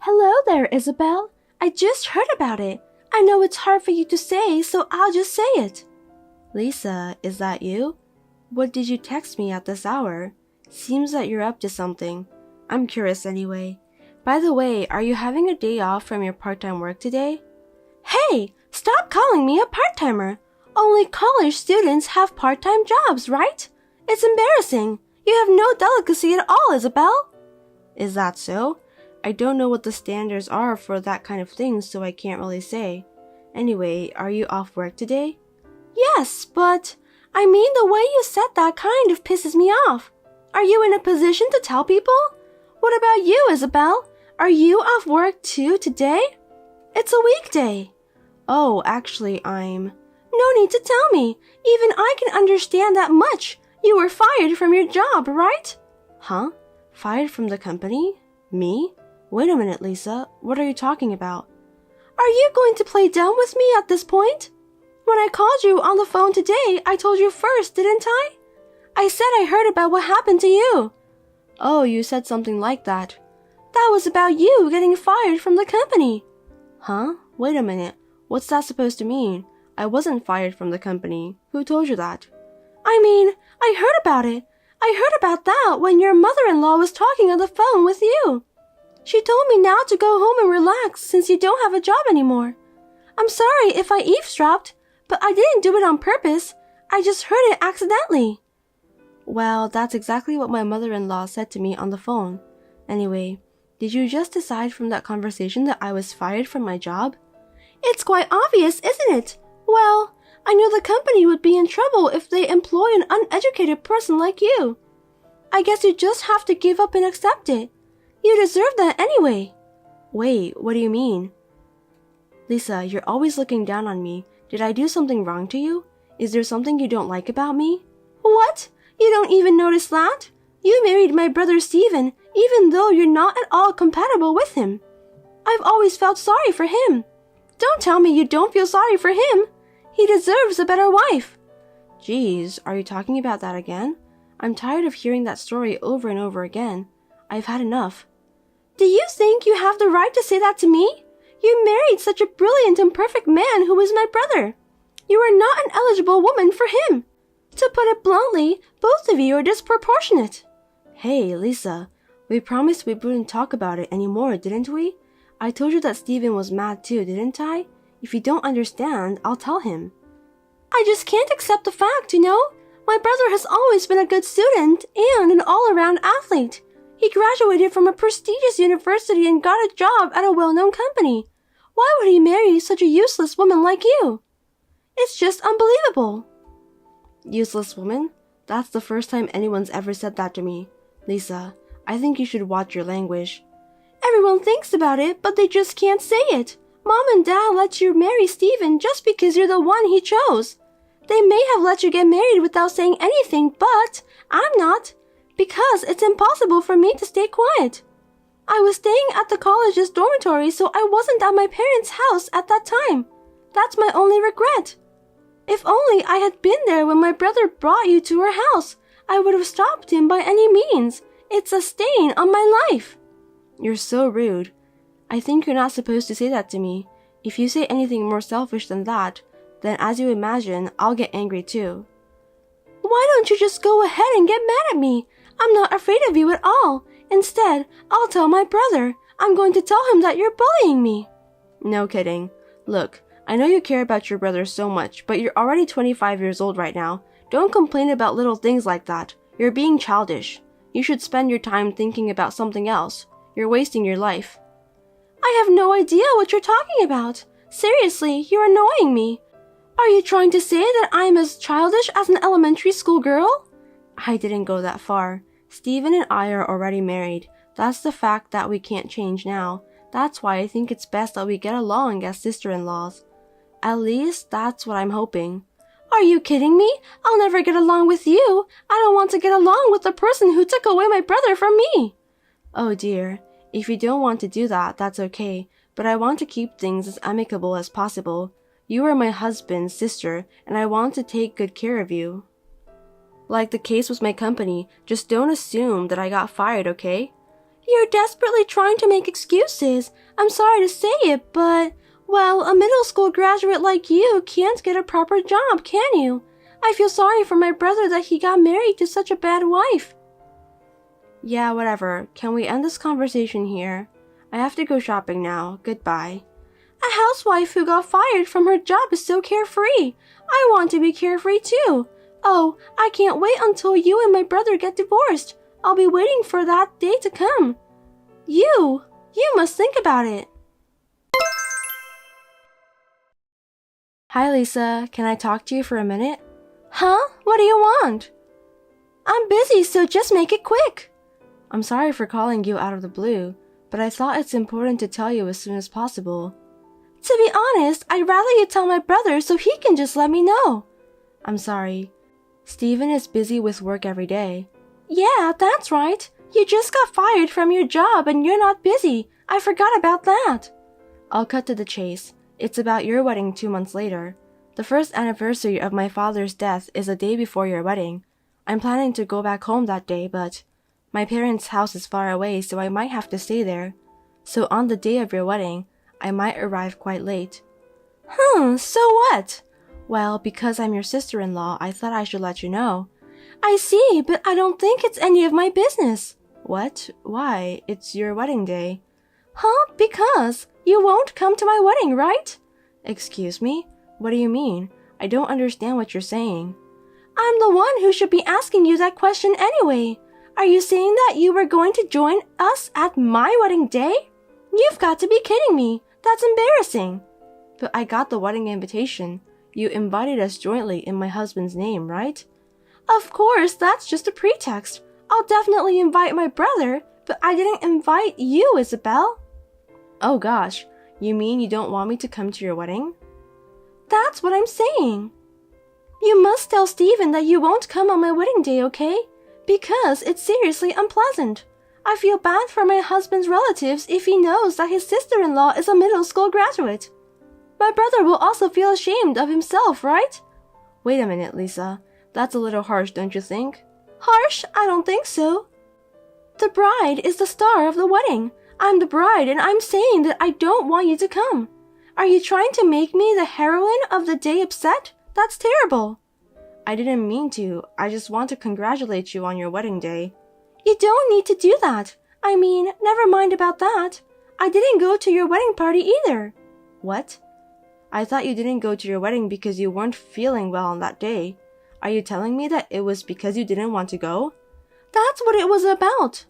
Hello there, Isabel. I just heard about it. I know it's hard for you to say, so I'll just say it. Lisa, is that you? What did you text me at this hour? Seems that you're up to something. I'm curious anyway. By the way, are you having a day off from your part-time work today? Hey, stop calling me a part-timer. Only college students have part-time jobs, right? It's embarrassing. You have no delicacy at all, Isabel. Is that so? I don't know what the standards are for that kind of thing, so I can't really say. Anyway, are you off work today? Yes, but I mean the way you said that kind of pisses me off. Are you in a position to tell people? What about you, Isabel? Are you off work too today? It's a weekday. Oh, actually, I'm... No need to tell me. Even I can understand that much. You were fired from your job, right? Huh? Fired from the company? Me? Wait a minute, Lisa. What are you talking about? Are you going to play dumb with me at this point? When I called you on the phone today, I told you first, didn't I? I said I heard about what happened to you. Oh, you said something like that. That was about you getting fired from the company. Huh? Wait a minute. What's that supposed to mean? I wasn't fired from the company. Who told you that? I mean, I heard about it. I heard about that when your mother-in-law was talking on the phone with you. She told me now to go home and relax since you don't have a job anymore. I'm sorry if I eavesdropped, but I didn't do it on purpose. I just heard it accidentally. Well, that's exactly what my mother-in-law said to me on the phone. Anyway, did you just decide from that conversation that I was fired from my job? It's quite obvious, isn't it? Well, I knew the company would be in trouble if they employ an uneducated person like you. I guess you just have to give up and accept it. You deserve that anyway. Wait, what do you mean? Lisa, you're always looking down on me. Did I do something wrong to you? Is there something you don't like about me? What? You don't even notice that? You married my brother Steven, even though you're not at all compatible with him. I've always felt sorry for him. Don't tell me you don't feel sorry for him. He deserves a better wife. Geez, are you talking about that again? I'm tired of hearing that story over and over again. I've had enough. Do you think you have the right to say that to me? You married such a brilliant and perfect man who is my brother. You are not an eligible woman for him. To put it bluntly, both of you are disproportionate. Hey, Lisa, we promised we wouldn't talk about it anymore, didn't we? I told you that Steven was mad too, didn't I? If you don't understand, I'll tell him. I just can't accept the fact, you know? My brother has always been a good student and an all-around athlete. He graduated from a prestigious university and got a job at a well-known company. Why would he marry such a useless woman like you? It's just unbelievable. Useless woman? That's the first time anyone's ever said that to me. Lisa, I think you should watch your language. Everyone thinks about it, but they just can't say it. Mom and Dad let you marry Steven just because you're the one he chose. They may have let you get married without saying anything, but I'm not, because it's impossible for me to stay quiet. I was staying at the college's dormitory, so I wasn't at my parents' house at that time. That's my only regret. If only I had been there when my brother brought you to our house, I would have stopped him by any means. It's a stain on my life. You're so rude. I think you're not supposed to say that to me. If you say anything more selfish than that, then as you imagine, I'll get angry too. Why don't you just go ahead and get mad at me? I'm not afraid of you at all. Instead, I'll tell my brother. I'm going to tell him that you're bullying me. No kidding. Look, I know you care about your brother so much, but you're already 25 years old right now. Don't complain about little things like that. You're being childish. You should spend your time thinking about something else. You're wasting your life. I have no idea what you're talking about. Seriously, you're annoying me. Are you trying to say that I'm as childish as an elementary school girl? I didn't go that far. Steven and I are already married. That's the fact that we can't change now. That's why I think it's best that we get along as sister-in-laws. At least, that's what I'm hoping. Are you kidding me? I'll never get along with you. I don't want to get along with the person who took away my brother from me. Oh dear. If you don't want to do that, that's okay. But I want to keep things as amicable as possible. You are my husband's sister, and I want to take good care of you. Like the case with my company, just don't assume that I got fired, okay? You're desperately trying to make excuses. I'm sorry to say it, but, well, a middle school graduate like you can't get a proper job, can you? I feel sorry for my brother that he got married to such a bad wife. Yeah, whatever. Can we end this conversation here? I have to go shopping now. Goodbye. A housewife who got fired from her job is so carefree. I want to be carefree too. Oh, I can't wait until you and my brother get divorced. I'll be waiting for that day to come. You must think about it. Hi, Lisa. Can I talk to you for a minute? Huh? What do you want? I'm busy, so just make it quick. I'm sorry for calling you out of the blue, but I thought it's important to tell you as soon as possible. To be honest, I'd rather you tell my brother so he can just let me know. I'm sorry. Steven is busy with work every day. Yeah, that's right. You just got fired from your job and you're not busy. I forgot about that. I'll cut to the chase. It's about your wedding 2 months later. The first anniversary of my father's death is a day before your wedding. I'm planning to go back home that day, but my parents' house is far away, so I might have to stay there. So on the day of your wedding, I might arrive quite late. So what? Well, because I'm your sister-in-law, I thought I should let you know. I see, but I don't think it's any of my business. What? Why? It's your wedding day. Because you won't come to my wedding, right? Excuse me? What do you mean? I don't understand what you're saying. I'm the one who should be asking you that question anyway. Are you saying that you were going to join us at my wedding day? You've got to be kidding me. That's embarrassing. But I got the wedding invitation. You invited us jointly in my husband's name, right? Of course, that's just a pretext. I'll definitely invite my brother, but I didn't invite you, Isabel. Oh gosh, you mean you don't want me to come to your wedding? That's what I'm saying. You must tell Steven that you won't come on my wedding day, okay? Because it's seriously unpleasant. I feel bad for my husband's relatives if he knows that his sister-in-law is a middle school graduate. My brother will also feel ashamed of himself, right? Wait a minute, Lisa. That's a little harsh, don't you think? Harsh? I don't think so. The bride is the star of the wedding. I'm the bride and I'm saying that I don't want you to come. Are you trying to make me the heroine of the day upset? That's terrible. I didn't mean to. I just want to congratulate you on your wedding day. You don't need to do that. I mean, never mind about that. I didn't go to your wedding party either. What? I thought you didn't go to your wedding because you weren't feeling well on that day. Are you telling me that it was because you didn't want to go? That's what it was about.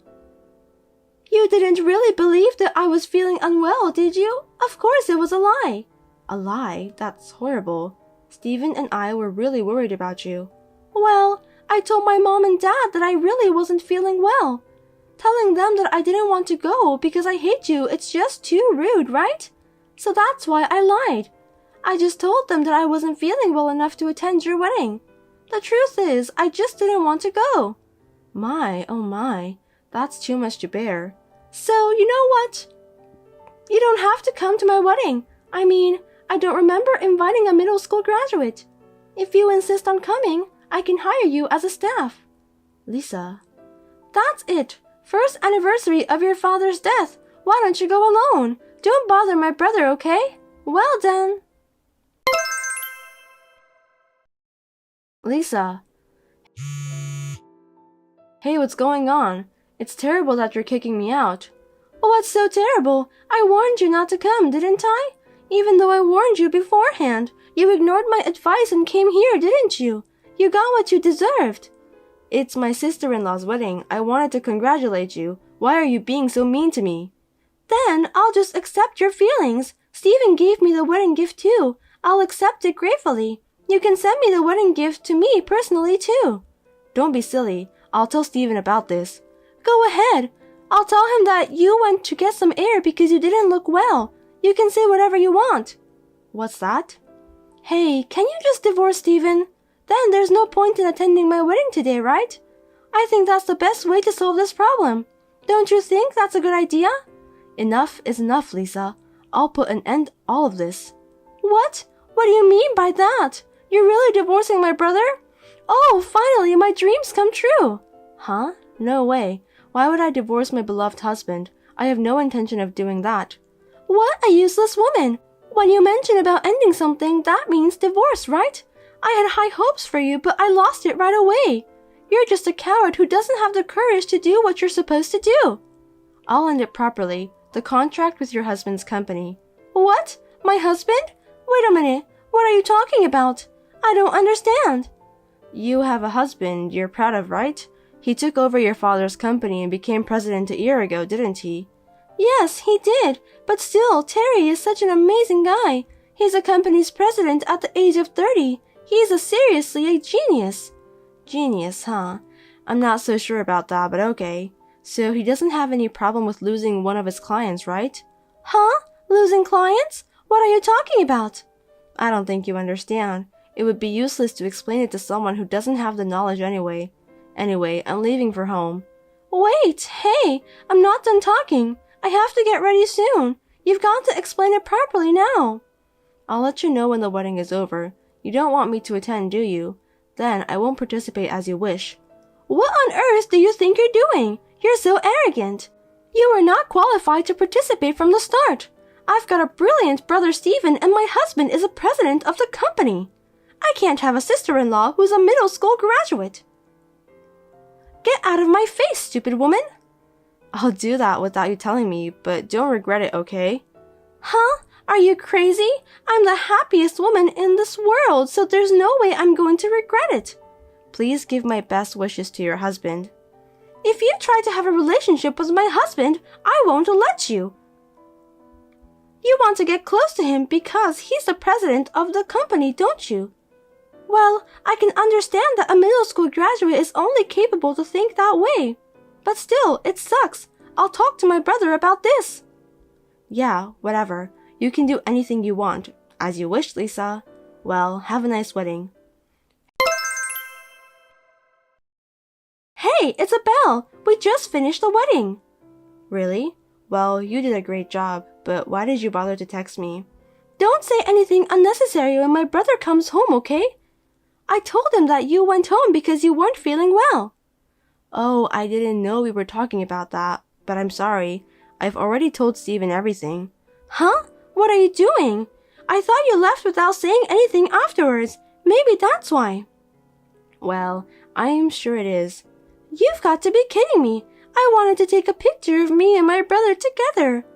You didn't really believe that I was feeling unwell, did you? Of course it was a lie. A lie? That's horrible. Steven and I were really worried about you. Well, I told my mom and dad that I really wasn't feeling well. Telling them that I didn't want to go because I hate you, it's just too rude, right? So that's why I lied. I just told them that I wasn't feeling well enough to attend your wedding. The truth is, I just didn't want to go. My, oh my, that's too much to bear. So, you know what? You don't have to come to my wedding. I mean, I don't remember inviting a middle school graduate. If you insist on coming, I can hire you as a staff. Lisa. That's it. First anniversary of your father's death. Why don't you go alone? Don't bother my brother, okay? Well then. Lisa. Hey, what's going on? It's terrible that you're kicking me out. What's so terrible? I warned you not to come, didn't I? Even though I warned you beforehand, you ignored my advice and came here, didn't you? You got what you deserved. It's my sister-in-law's wedding. I wanted to congratulate you. Why are you being so mean to me? Then I'll just accept your feelings. Steven gave me the wedding gift too. I'll accept it gratefully. You can send me the wedding gift to me personally too. Don't be silly. I'll tell Steven about this. Go ahead. I'll tell him that you went to get some air because you didn't look well. You can say whatever you want. What's that? Hey, can you just divorce Steven? Then there's no point in attending my wedding today, right? I think that's the best way to solve this problem. Don't you think that's a good idea? Enough is enough, Lisa. I'll put an end to all of this. What? What do you mean by that? You're really divorcing my brother? Oh, finally, my dreams come true. Huh? No way. Why would I divorce my beloved husband? I have no intention of doing that. What a useless woman! When you mention about ending something, that means divorce, right? I had high hopes for you, but I lost it right away. You're just a coward who doesn't have the courage to do what you're supposed to do. I'll end it properly. The contract with your husband's company. What? My husband? Wait a minute. What are you talking about? I don't understand. You have a husband you're proud of, right? He took over your father's company and became president a year ago, didn't he? Yes, he did. But still, Terry is such an amazing guy. He's a company's president at the age of 30. He's seriously a genius. Genius, huh? I'm not so sure about that, but okay. So he doesn't have any problem with losing one of his clients, right? Huh? Losing clients? What are you talking about? I don't think you understand. It would be useless to explain it to someone who doesn't have the knowledge anyway. Anyway, I'm leaving for home. Wait, hey, I'm not done talking. I have to get ready soon. You've got to explain it properly now. I'll let you know when the wedding is over. You don't want me to attend, do you? Then I won't participate as you wish. What on earth do you think you're doing? You're so arrogant. You are not qualified to participate from the start. I've got a brilliant brother Stephen and my husband is a president of the company. I can't have a sister-in-law who's a middle school graduate. Get out of my face, stupid woman. I'll do that without you telling me, but don't regret it, okay? Huh? Are you crazy? I'm the happiest woman in this world, so there's no way I'm going to regret it. Please give my best wishes to your husband. If you try to have a relationship with my husband, I won't let you. You want to get close to him because he's the president of the company, don't you? Well, I can understand that a middle school graduate is only capable to think that way. But still, it sucks. I'll talk to my brother about this. Yeah, whatever. You can do anything you want. As you wish, Lisa. Well, have a nice wedding. Hey, it's Belle. We just finished the wedding. Really? Well, you did a great job, but why did you bother to text me? Don't say anything unnecessary when my brother comes home, okay? I told him that you went home because you weren't feeling well. Oh, I didn't know we were talking about that, but I'm sorry. I've already told Steven everything. Huh? What are you doing? I thought you left without saying anything afterwards. Maybe that's why. Well, I'm sure it is. You've got to be kidding me. I wanted to take a picture of me and my brother together.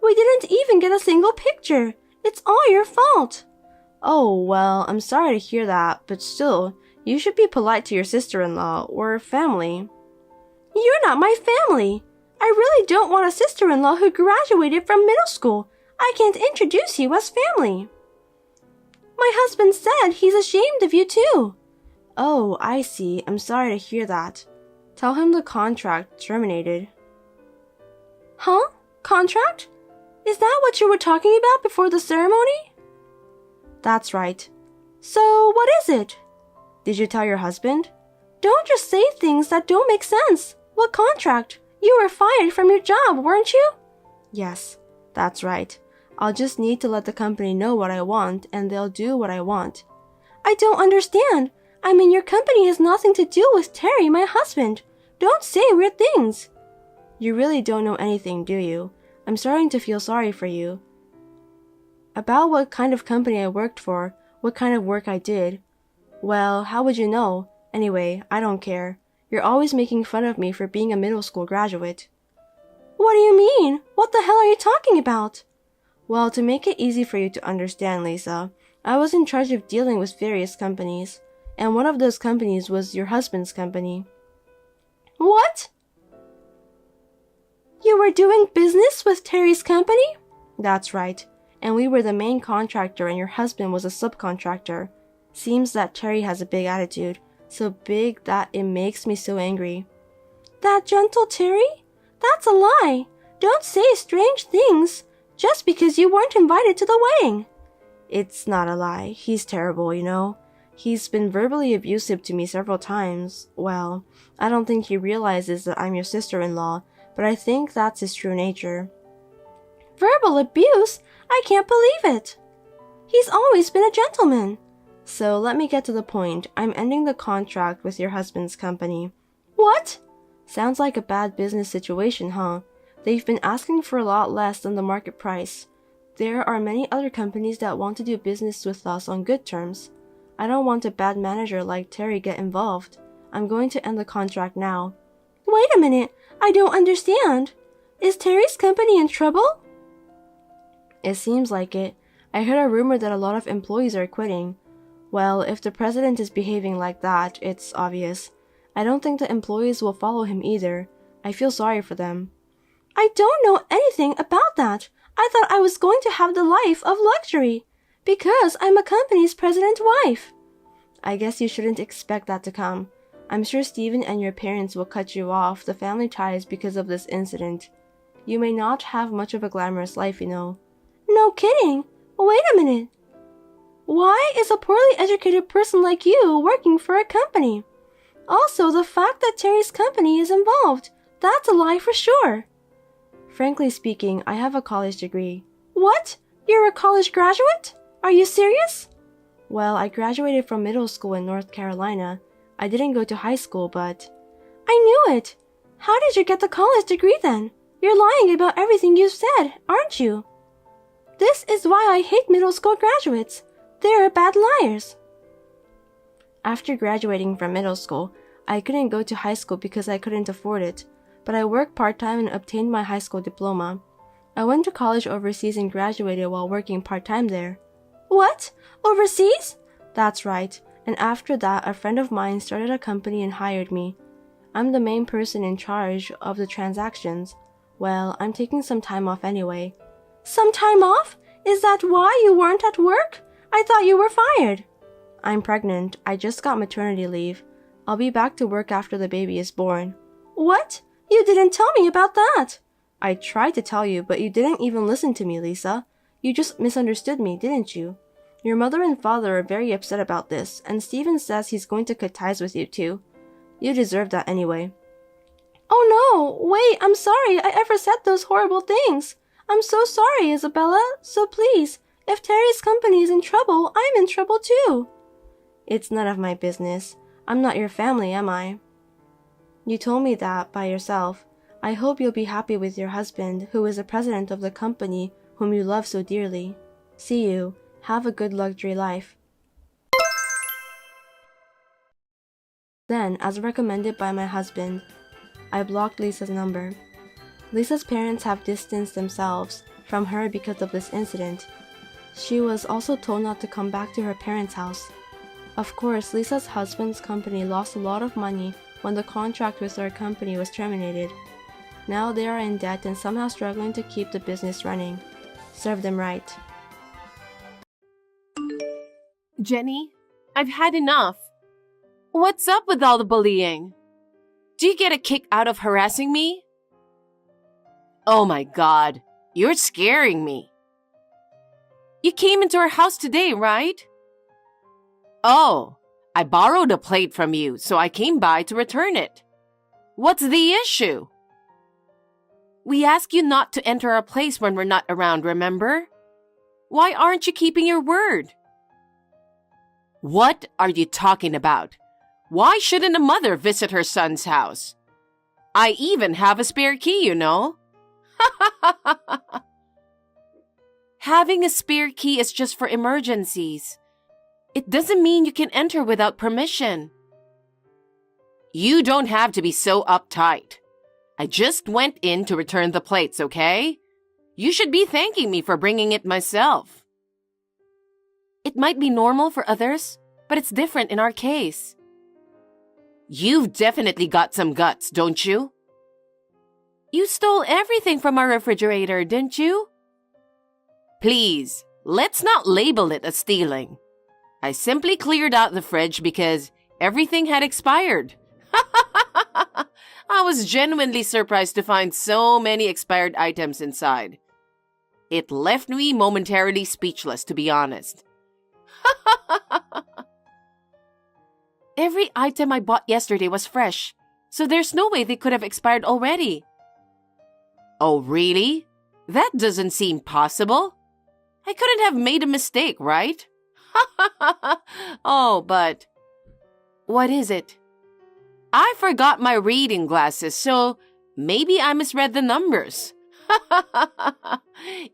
We didn't even get a single picture. It's all your fault. Oh, well, I'm sorry to hear that, but still, you should be polite to your sister-in-law or family. You're not my family. I really don't want a sister-in-law who graduated from middle school. I can't introduce you as family. My husband said he's ashamed of you too. Oh, I see. I'm sorry to hear that. Tell him the contract terminated. Huh? Contract? Is that what you were talking about before the ceremony? That's right. So, what is it? Did you tell your husband? Don't just say things that don't make sense. What contract? You were fired from your job, weren't you? Yes, that's right. I'll just need to let the company know what I want, and they'll do what I want. I don't understand. I mean, your company has nothing to do with Terry, my husband. Don't say weird things. You really don't know anything, do you? I'm starting to feel sorry for you. About what kind of company I worked for, what kind of work I did. Well, how would you know? Anyway, I don't care. You're always making fun of me for being a middle school graduate. What do you mean? What the hell are you talking about? Well, to make it easy for you to understand, Lisa, I was in charge of dealing with various companies, and one of those companies was your husband's company. What? You were doing business with Terry's company? That's right, and we were the main contractor and your husband was a subcontractor. Seems that Terry has a big attitude, so big that it makes me so angry. That gentle Terry? That's a lie. Don't say strange things just because you weren't invited to the wedding. It's not a lie. He's terrible, you know. He's been verbally abusive to me several times. Well, I don't think he realizes that I'm your sister-in-law, but I think that's his true nature. Verbal abuse? I can't believe it. He's always been a gentleman. So let me get to the point. I'm ending the contract with your husband's company. What? Sounds like a bad business situation, huh? They've been asking for a lot less than the market price. There are many other companies that want to do business with us on good terms. I don't want a bad manager like Terry get involved. I'm going to end the contract now. Wait a minute, I don't understand. Is Terry's company in trouble? It seems like it. I heard a rumor that a lot of employees are quitting. Well, if the president is behaving like that, it's obvious. I don't think the employees will follow him either. I feel sorry for them. I don't know anything about that. I thought I was going to have the life of luxury, because I'm a company's president's wife. I guess you shouldn't expect that to come. I'm sure Steven and your parents will cut you off the family ties because of this incident. You may not have much of a glamorous life, you know. No kidding. Wait a minute. Why is a poorly educated person like you working for a company? Also, the fact that Terry's company is involved, that's a lie for sure. Frankly speaking, I have a college degree. What? You're a college graduate? Are you serious? Well, I graduated from middle school in North Carolina. I didn't go to high school, but... I knew it! How did you get the college degree then? You're lying about everything you've said, aren't you? This is why I hate middle school graduates. They're bad liars. After graduating from middle school, I couldn't go to high school because I couldn't afford it, but I worked part-time and obtained my high school diploma. I went to college overseas and graduated while working part-time there. What? Overseas? That's right, and after that, a friend of mine started a company and hired me. I'm the main person in charge of the transactions. Well, I'm taking some time off anyway. Some time off? Is that why you weren't at work? I thought you were fired. I'm pregnant. I just got maternity leave. I'll be back to work after the baby is born. What? You didn't tell me about that. I tried to tell you, but you didn't even listen to me, Lisa. You just misunderstood me, didn't you? Your mother and father are very upset about this, and Steven says he's going to cut ties with you too. You deserve that anyway. Oh no, wait, I'm sorry I ever said those horrible things. I'm so sorry, Isabella, so please, if Terry's company is in trouble, I'm in trouble too. It's none of my business. I'm not your family, am I? You told me that by yourself. I hope you'll be happy with your husband, who is the president of the company whom you love so dearly. See you. Have a good luxury life. Then, as recommended by my husband, I blocked Lisa's number. Lisa's parents have distanced themselves from her because of this incident. She was also told not to come back to her parents' house. Of course, Lisa's husband's company lost a lot of money when the contract with our company was terminated. Now they are in debt and somehow struggling to keep the business running. Serve them right. Jenny, I've had enough. What's up with all the bullying? Do you get a kick out of harassing me? Oh my God, you're scaring me. You came into our house today, right? Oh, I borrowed a plate from you, so I came by to return it. What's the issue? We ask you not to enter our place when we're not around, remember? Why aren't you keeping your word? What are you talking about? Why shouldn't a mother visit her son's house? I even have a spare key, you know. Having a spare key is just for emergencies. It doesn't mean you can enter without permission. You don't have to be so uptight. I just went in to return the plates, okay? You should be thanking me for bringing it myself. It might be normal for others, but it's different in our case. You've definitely got some guts, don't you? You stole everything from our refrigerator, didn't you? Please, let's not label it as stealing. I simply cleared out the fridge because everything had expired. I was genuinely surprised to find so many expired items inside. It left me momentarily speechless, to be honest. Every item I bought yesterday was fresh, so there's no way they could have expired already. Oh, really? That doesn't seem possible. I couldn't have made a mistake, right? Oh, but... What is it? I forgot my reading glasses, so maybe I misread the numbers.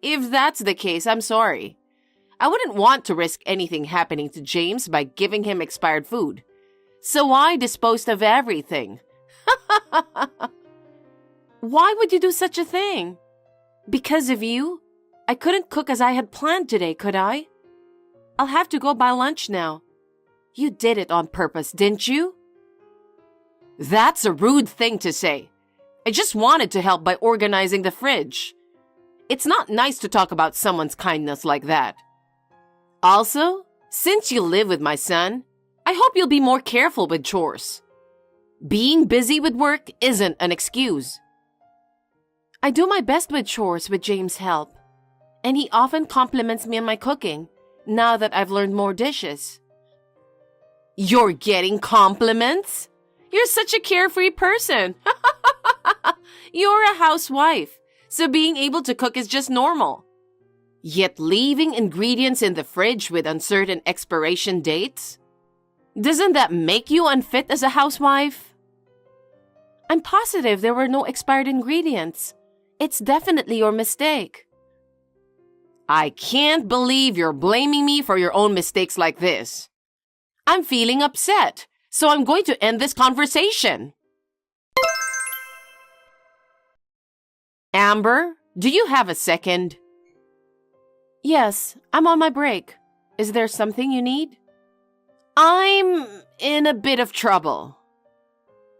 If that's the case, I'm sorry. I wouldn't want to risk anything happening to James by giving him expired food. So I disposed of everything. Why would you do such a thing? Because of you? I couldn't cook as I had planned today, could I? I'll have to go buy lunch now. You did it on purpose, didn't you? That's a rude thing to say. I just wanted to help by organizing the fridge. It's not nice to talk about someone's kindness like that. Also, since you live with my son, I hope you'll be more careful with chores. Being busy with work isn't an excuse. I do my best with chores with James' help, and he often compliments me on my cooking now that I've learned more dishes. You're getting compliments? You're such a carefree person. You're a housewife, so being able to cook is just normal. Yet leaving ingredients in the fridge with uncertain expiration dates? Doesn't that make you unfit as a housewife? I'm positive there were no expired ingredients. It's definitely your mistake. I can't believe you're blaming me for your own mistakes like this. I'm feeling upset, so I'm going to end this conversation. Amber, do you have a second? Yes, I'm on my break. Is there something you need? I'm in a bit of trouble.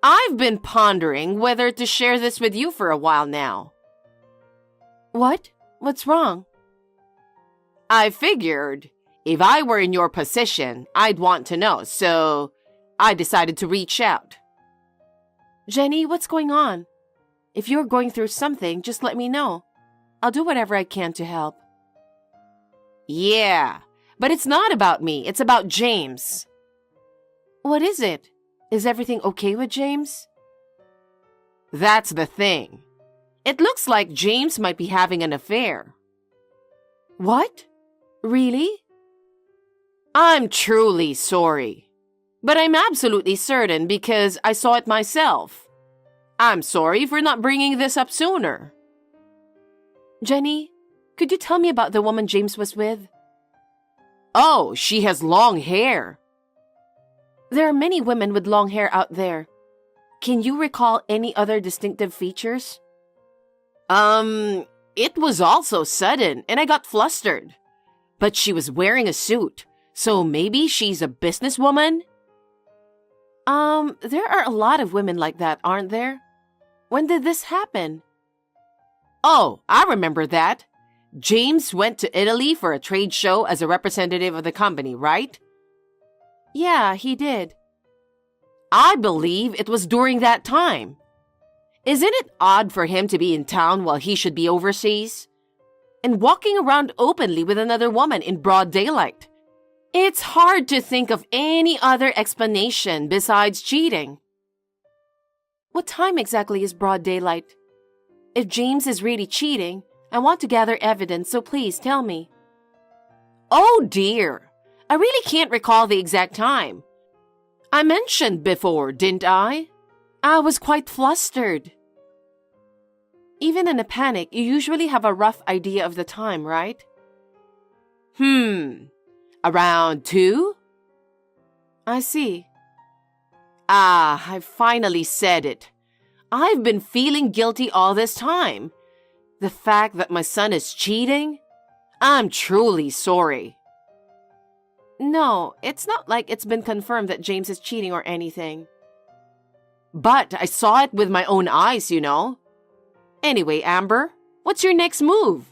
I've been pondering whether to share this with you for a while now. What? What's wrong? I figured if I were in your position, I'd want to know, so I decided to reach out. Jenny, what's going on? If you're going through something, just let me know. I'll do whatever I can to help. Yeah, but it's not about me. It's about James. What is it? Is everything okay with James? That's the thing. It looks like James might be having an affair. What? Really? I'm truly sorry. But I'm absolutely certain because I saw it myself. I'm sorry for not bringing this up sooner. Jenny, could you tell me about the woman James was with? Oh, she has long hair. There are many women with long hair out there. Can you recall any other distinctive features? It was all so sudden and I got flustered. But she was wearing a suit, so maybe she's a businesswoman? There are a lot of women like that, aren't there? When did this happen? Oh, I remember that. James went to Italy for a trade show as a representative of the company, right? Yeah, he did. I believe it was during that time. Isn't it odd for him to be in town while he should be overseas? And walking around openly with another woman in broad daylight? It's hard to think of any other explanation besides cheating. What time exactly is broad daylight? If James is really cheating, I want to gather evidence, so please tell me. Oh dear, I really can't recall the exact time. I mentioned before, didn't I? I was quite flustered. Even in a panic, you usually have a rough idea of the time, right? Around 2? I see. Ah, I finally said it. I've been feeling guilty all this time. The fact that my son is cheating? I'm truly sorry. No, it's not like it's been confirmed that James is cheating or anything. But I saw it with my own eyes, you know. Anyway, Amber, what's your next move?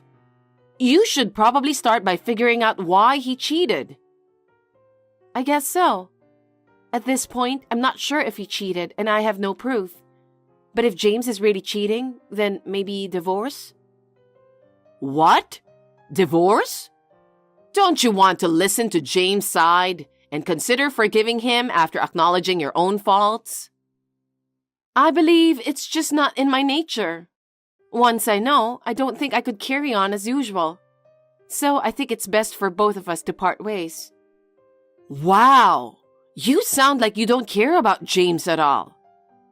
You should probably start by figuring out why he cheated. I guess so. At this point, I'm not sure if he cheated and I have no proof. But if James is really cheating, then maybe divorce? What? Divorce? Don't you want to listen to James' side and consider forgiving him after acknowledging your own faults? I believe it's just not in my nature. Once I know, I don't think I could carry on as usual. So I think it's best for both of us to part ways. Wow! You sound like you don't care about James at all.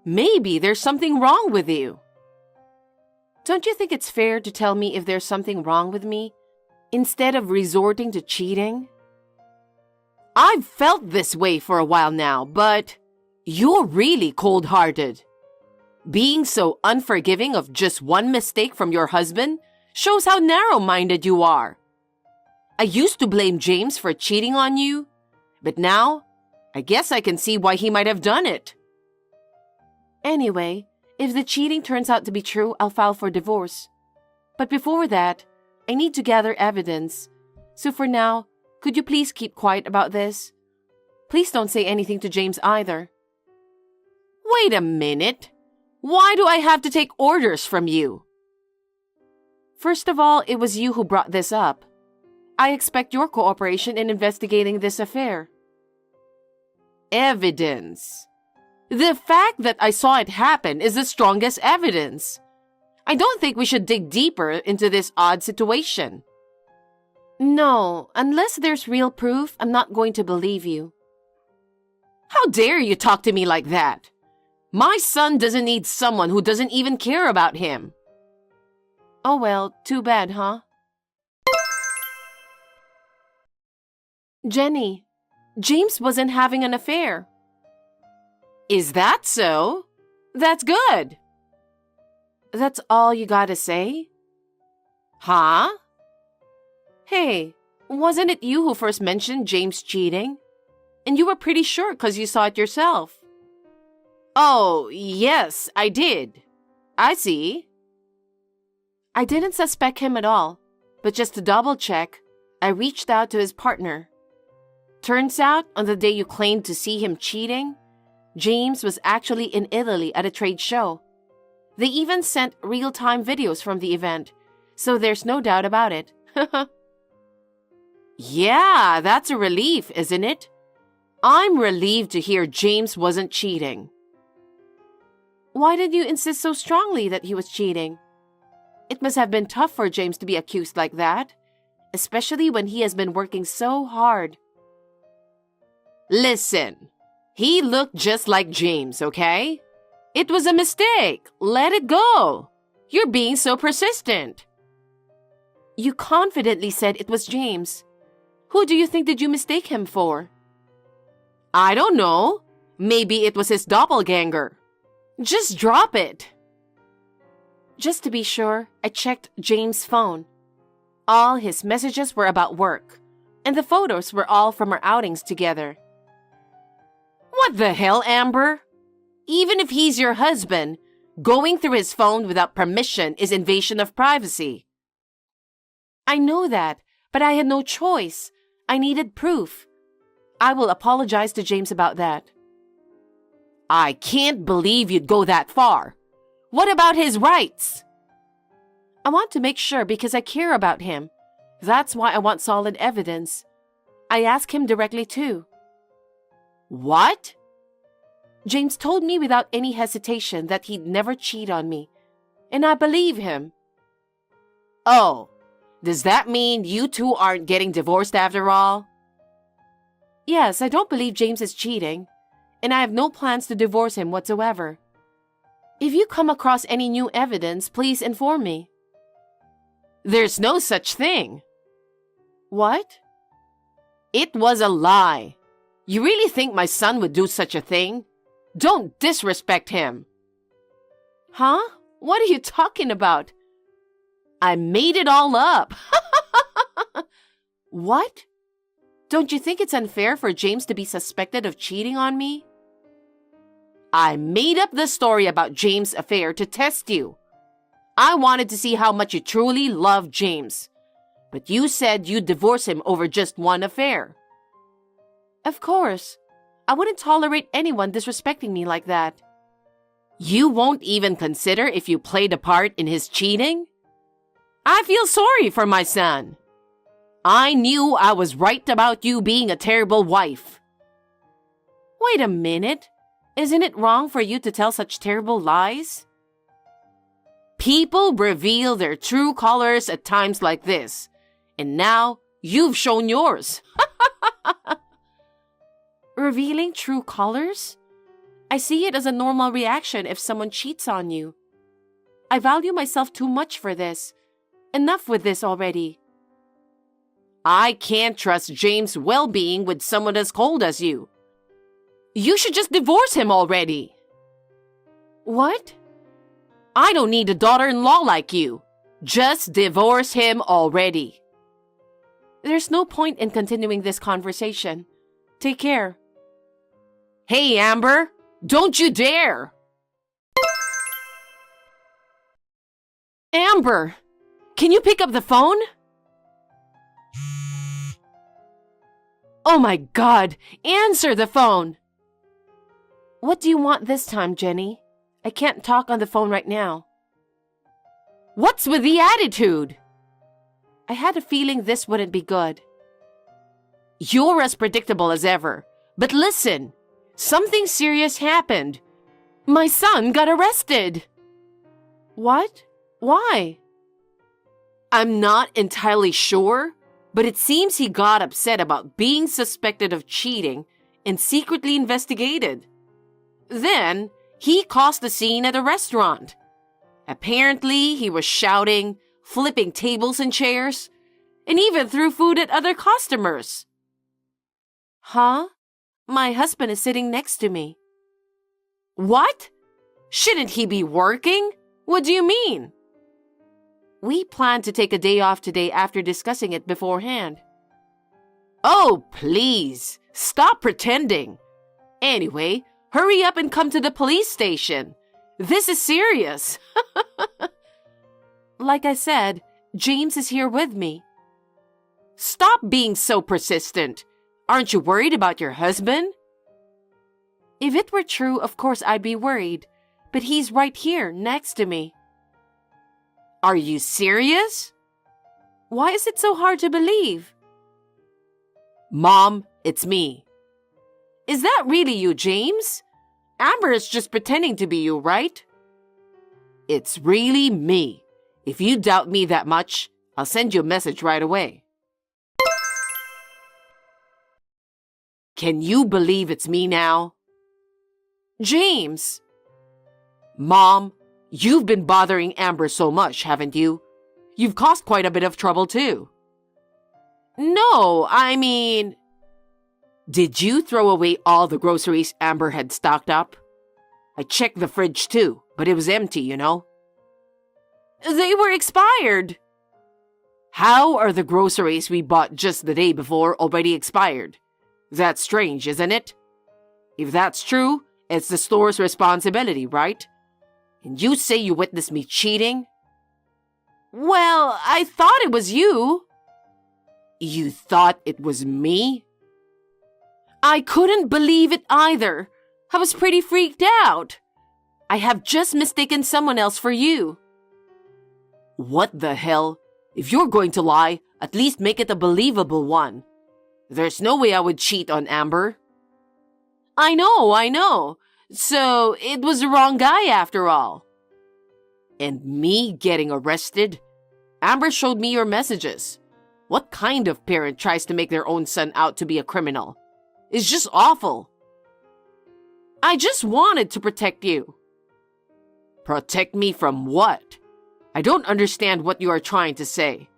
Maybe there's something wrong with you. Don't you think it's fair to tell me if there's something wrong with me instead of resorting to cheating? I've felt this way for a while now, but you're really cold-hearted. Being so unforgiving of just one mistake from your husband shows how narrow-minded you are. I used to blame James for cheating on you, but now I guess I can see why he might have done it. Anyway, if the cheating turns out to be true, I'll file for divorce. But before that, I need to gather evidence. So for now, could you please keep quiet about this? Please don't say anything to James either. Wait a minute. Why do I have to take orders from you? First of all, it was you who brought this up. I expect your cooperation in investigating this affair. Evidence. The fact that I saw it happen is the strongest evidence. I don't think we should dig deeper into this odd situation. No, unless there's real proof, I'm not going to believe you. How dare you talk to me like that? My son doesn't need someone who doesn't even care about him. Oh well, too bad, huh? Jenny, James wasn't having an affair. Is that so? That's good. That's all you gotta say? Huh? Hey, wasn't it you who first mentioned James cheating? And you were pretty sure because you saw it yourself. Oh, yes, I did. I see. I didn't suspect him at all, but just to double check, I reached out to his partner. Turns out, on the day you claimed to see him cheating, James was actually in Italy at a trade show. They even sent real-time videos from the event, so there's no doubt about it. Yeah, that's a relief, isn't it? I'm relieved to hear James wasn't cheating. Why did you insist so strongly that he was cheating? It must have been tough for James to be accused like that, especially when he has been working so hard. Listen, he looked just like James, okay? It was a mistake. Let it go. You're being so persistent. You confidently said it was James. Who do you think did you mistake him for? I don't know. Maybe it was his doppelganger. Just drop it. Just to be sure, I checked James' phone. All his messages were about work, and the photos were all from our outings together. What the hell, Amber? Even if he's your husband, going through his phone without permission is invasion of privacy. I know that, but I had no choice. I needed proof. I will apologize to James about that. I can't believe you'd go that far. What about his rights? I want to make sure because I care about him. That's why I want solid evidence. I asked him directly too. What? James told me without any hesitation that he'd never cheat on me, and I believe him. Oh, does that mean you two aren't getting divorced after all? Yes, I don't believe James is cheating, and I have no plans to divorce him whatsoever. If you come across any new evidence, please inform me. There's no such thing. What? It was a lie. You really think my son would do such a thing? Don't disrespect him. Huh? What are you talking about? I made it all up. What? Don't you think it's unfair for James to be suspected of cheating on me? I made up the story about James' affair to test you. I wanted to see how much you truly love James. But you said you'd divorce him over just one affair. Of course. I wouldn't tolerate anyone disrespecting me like that. You won't even consider if you played a part in his cheating? I feel sorry for my son. I knew I was right about you being a terrible wife. Wait a minute. Isn't it wrong for you to tell such terrible lies? People reveal their true colors at times like this, and now you've shown yours. Revealing true colors? I see it as a normal reaction if someone cheats on you. I value myself too much for this. Enough with this already. I can't trust James' well-being with someone as cold as you. You should just divorce him already. What? I don't need a daughter-in-law like you. Just divorce him already. There's no point in continuing this conversation. Take care. Hey, Amber, don't you dare! Amber, can you pick up the phone? Oh my God, answer the phone! What do you want this time, Jenny? I can't talk on the phone right now. What's with the attitude? I had a feeling this wouldn't be good. You're as predictable as ever. But listen, something serious happened. My son got arrested. What? Why? I'm not entirely sure, but it seems he got upset about being suspected of cheating and secretly investigated. Then, he caused a scene at a restaurant. Apparently, he was shouting, flipping tables and chairs, and even threw food at other customers. Huh? My husband is sitting next to me. What? Shouldn't he be working? What do you mean? We planned to take a day off today after discussing it beforehand. Oh, please, stop pretending. Anyway, hurry up and come to the police station. This is serious. Like I said, James is here with me. Stop being so persistent. Aren't you worried about your husband? If it were true, of course I'd be worried. But he's right here, next to me. Are you serious? Why is it so hard to believe? Mom, it's me. Is that really you, James? Amber is just pretending to be you, right? It's really me. If you doubt me that much, I'll send you a message right away. Can you believe it's me now? James! Mom, you've been bothering Amber so much, haven't you? You've caused quite a bit of trouble too. No, I mean... Did you throw away all the groceries Amber had stocked up? I checked the fridge too, but it was empty, you know. They were expired. How are the groceries we bought just the day before already expired? That's strange, isn't it? If that's true, it's the store's responsibility, right? And you say you witnessed me cheating? Well, I thought it was you. You thought it was me? I couldn't believe it either. I was pretty freaked out. I have just mistaken someone else for you. What the hell? If you're going to lie, at least make it a believable one. There's no way I would cheat on Amber. I know. So it was the wrong guy after all. And me getting arrested? Amber showed me your messages. What kind of parent tries to make their own son out to be a criminal? It's just awful. I just wanted to protect you. Protect me from what? I don't understand what you are trying to say.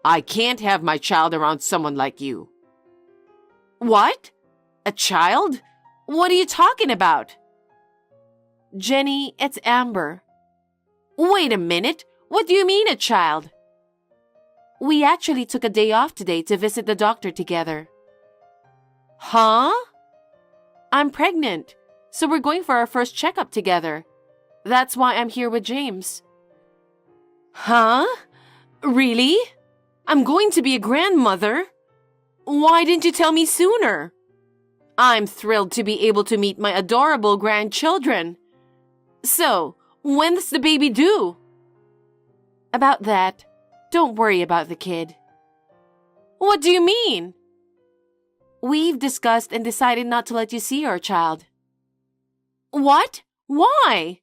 I can't have my child around someone like you. What? A child? What are you talking about? Jenny, it's Amber. Wait a minute. What do you mean a child? We actually took a day off today to visit the doctor together. Huh? I'm pregnant, so we're going for our first checkup together. That's why I'm here with James. Huh? Really? I'm going to be a grandmother? Why didn't you tell me sooner? I'm thrilled to be able to meet my adorable grandchildren. So, when's the baby due? About that, don't worry about the kid. What do you mean? We've discussed and decided not to let you see our child. What? Why?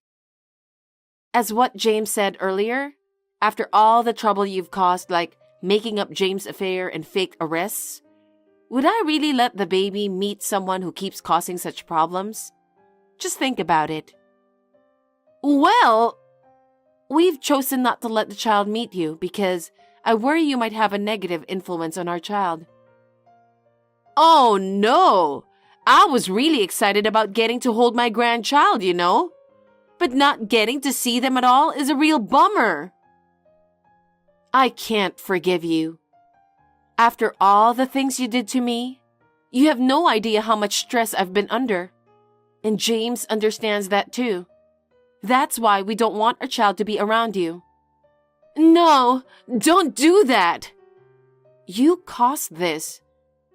As what James said earlier, after all the trouble you've caused, like making up James' affair and fake arrests, would I really let the baby meet someone who keeps causing such problems? Just think about it. Well, we've chosen not to let the child meet you because I worry you might have a negative influence on our child. Oh no! I was really excited about getting to hold my grandchild, you know? But not getting to see them at all is a real bummer. I can't forgive you. After all the things you did to me, you have no idea how much stress I've been under. And James understands that too. That's why we don't want our child to be around you. No, don't do that. You caused this.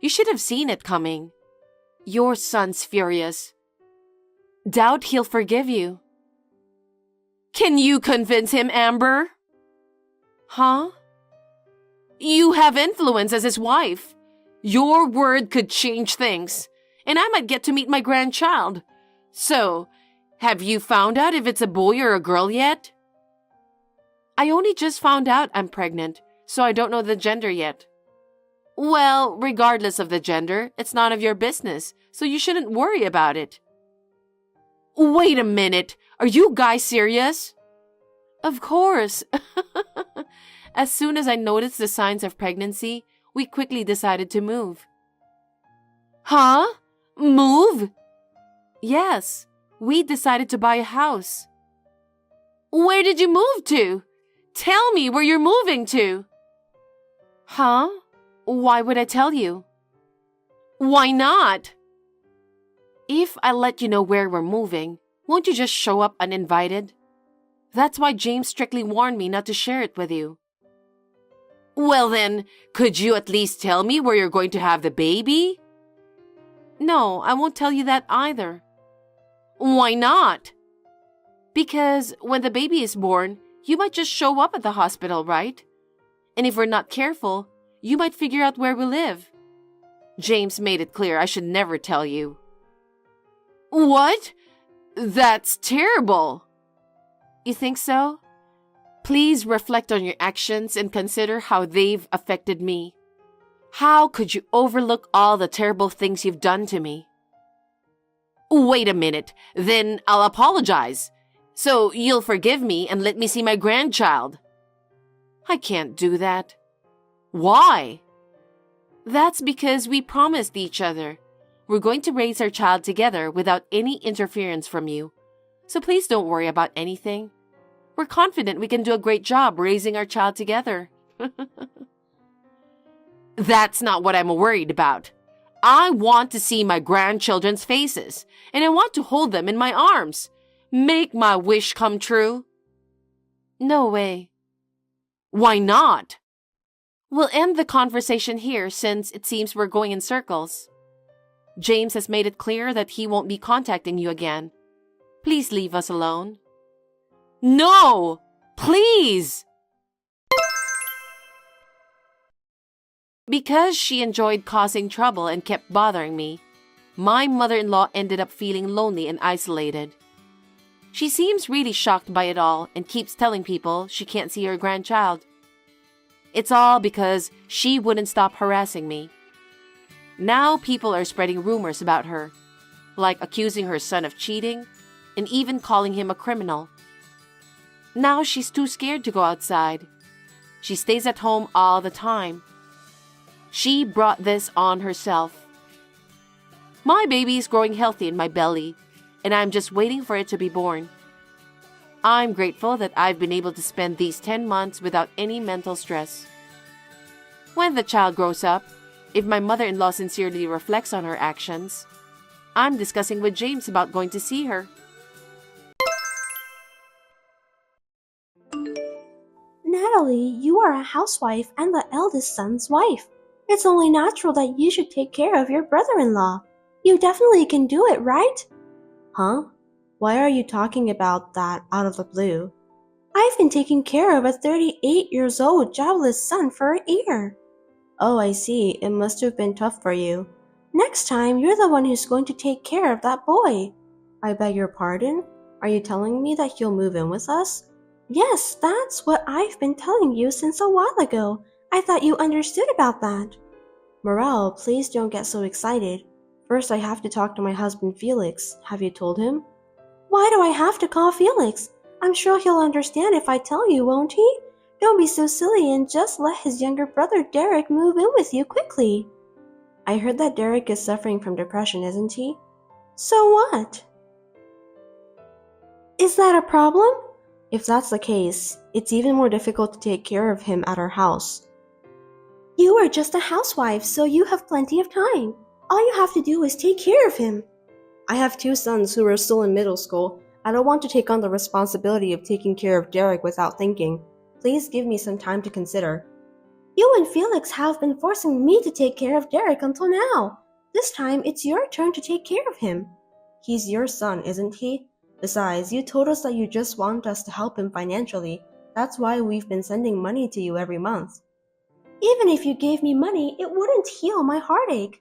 You should have seen it coming. Your son's furious. Doubt he'll forgive you. Can you convince him, Amber? Huh? You have influence as his wife. Your word could change things, and I might get to meet my grandchild. So, have you found out if it's a boy or a girl yet? I only just found out I'm pregnant, so I don't know the gender yet. Well, regardless of the gender, it's none of your business, so you shouldn't worry about it. Wait a minute, are you guys serious? Of course. As soon as I noticed the signs of pregnancy, we quickly decided to move. Huh? Move? Yes, we decided to buy a house. Where did you move to? Tell me where you're moving to. Huh? Why would I tell you? Why not? If I let you know where we're moving, won't you just show up uninvited? That's why James strictly warned me not to share it with you. Well then, could you at least tell me where you're going to have the baby? No, I won't tell you that either. Why not? Because when the baby is born, you might just show up at the hospital, right? And if we're not careful, you might figure out where we live. James made it clear I should never tell you. What? That's terrible. You think so? Please reflect on your actions and consider how they've affected me. How could you overlook all the terrible things you've done to me? Wait a minute, then I'll apologize. So you'll forgive me and let me see my grandchild. I can't do that. Why? That's because we promised each other. We're going to raise our child together without any interference from you. So please don't worry about anything. We're confident we can do a great job raising our child together. That's not what I'm worried about. I want to see my grandchildren's faces, and I want to hold them in my arms. Make my wish come true. No way. Why not? We'll end the conversation here since it seems we're going in circles. James has made it clear that he won't be contacting you again. Please leave us alone. No! Please! Because she enjoyed causing trouble and kept bothering me, my mother-in-law ended up feeling lonely and isolated. She seems really shocked by it all and keeps telling people she can't see her grandchild. It's all because she wouldn't stop harassing me. Now people are spreading rumors about her, like accusing her son of cheating and even calling him a criminal. Now she's too scared to go outside. She stays at home all the time. She brought this on herself. My baby is growing healthy in my belly, and I'm just waiting for it to be born. I'm grateful that I've been able to spend these 10 months without any mental stress. When the child grows up, if my mother-in-law sincerely reflects on her actions, I'm discussing with James about going to see her. Natalie, you are a housewife and the eldest son's wife. It's only natural that you should take care of your brother-in-law. You definitely can do it, right? Huh? Why are you talking about that out of the blue? I've been taking care of a 38-year-old jobless son for a year. Oh, I see. It must have been tough for you. Next time, you're the one who's going to take care of that boy. I beg your pardon? Are you telling me that he'll move in with us? Yes, that's what I've been telling you since a while ago. I thought you understood about that. Morale, please don't get so excited. First, I have to talk to my husband Felix. Have you told him? Why do I have to call Felix? I'm sure he'll understand if I tell you, won't he? Don't be so silly and just let his younger brother Derek move in with you quickly. I heard that Derek is suffering from depression, isn't he? So what? Is that a problem? If that's the case, it's even more difficult to take care of him at our house. You are just a housewife, so you have plenty of time. All you have to do is take care of him. I have 2 sons who are still in middle school. I don't want to take on the responsibility of taking care of Derek without thinking. Please give me some time to consider. You and Felix have been forcing me to take care of Derek until now. This time, it's your turn to take care of him. He's your son, isn't he? Besides, you told us that you just want us to help him financially. That's why we've been sending money to you every month. Even if you gave me money, it wouldn't heal my heartache.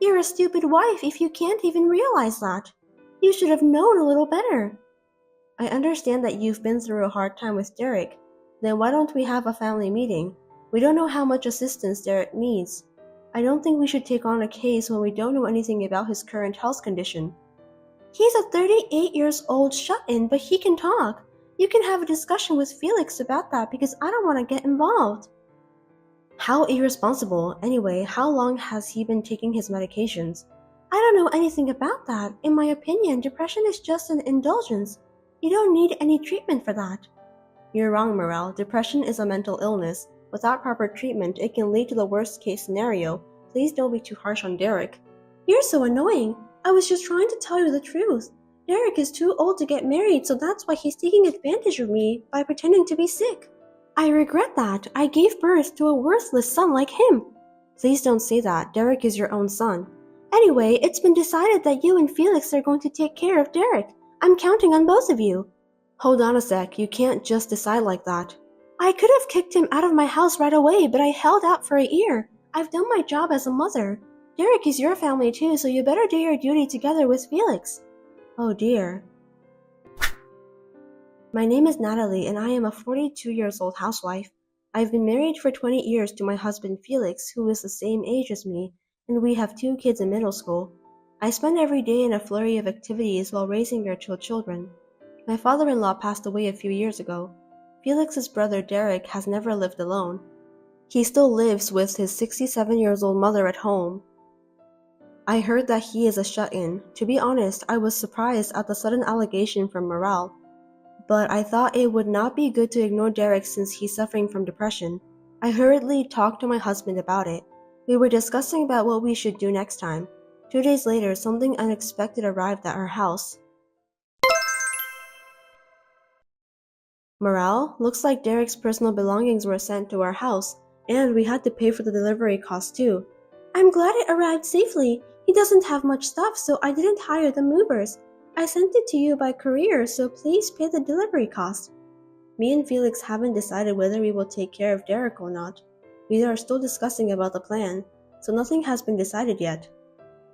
You're a stupid wife if you can't even realize that. You should have known a little better. I understand that you've been through a hard time with Derek. Then why don't we have a family meeting? We don't know how much assistance Derek needs. I don't think we should take on a case when we don't know anything about his current health condition. He's a 38 years old shut-in, but he can talk. You can have a discussion with Felix about that because I don't want to get involved. How irresponsible. Anyway, how long has he been taking his medications? I don't know anything about that. In my opinion, depression is just an indulgence. You don't need any treatment for that. You're wrong, Morel. Depression is a mental illness. Without proper treatment, it can lead to the worst case scenario. Please don't be too harsh on Derek. You're so annoying. I was just trying to tell you the truth. Derek is too old to get married, so that's why he's taking advantage of me by pretending to be sick. I regret that. I gave birth to a worthless son like him. Please don't say that. Derek is your own son. Anyway, it's been decided that you and Felix are going to take care of Derek. I'm counting on both of you. Hold on a sec. You can't just decide like that. I could have kicked him out of my house right away, but I held out for a year. I've done my job as a mother. Derek is your family too, so you better do your duty together with Felix. Oh dear. My name is Natalie and I am a 42 years old housewife. I've been married for 20 years to my husband Felix, who is the same age as me, and we have 2 kids in middle school. I spend every day in a flurry of activities while raising our 2 children. My father-in-law passed away a few years ago. Felix's brother Derek has never lived alone. He still lives with his 67-year-old mother at home. I heard that he is a shut-in. To be honest, I was surprised at the sudden allegation from Morale. But I thought it would not be good to ignore Derek since he's suffering from depression. I hurriedly talked to my husband about it. We were discussing about what we should do next time. 2 days later, something unexpected arrived at our house. Morale, looks like Derek's personal belongings were sent to our house, and we had to pay for the delivery cost too. I'm glad it arrived safely. He doesn't have much stuff, so I didn't hire the movers. I sent it to you by courier, so please pay the delivery cost. Me and Felix haven't decided whether we will take care of Derek or not. We are still discussing about the plan, so nothing has been decided yet.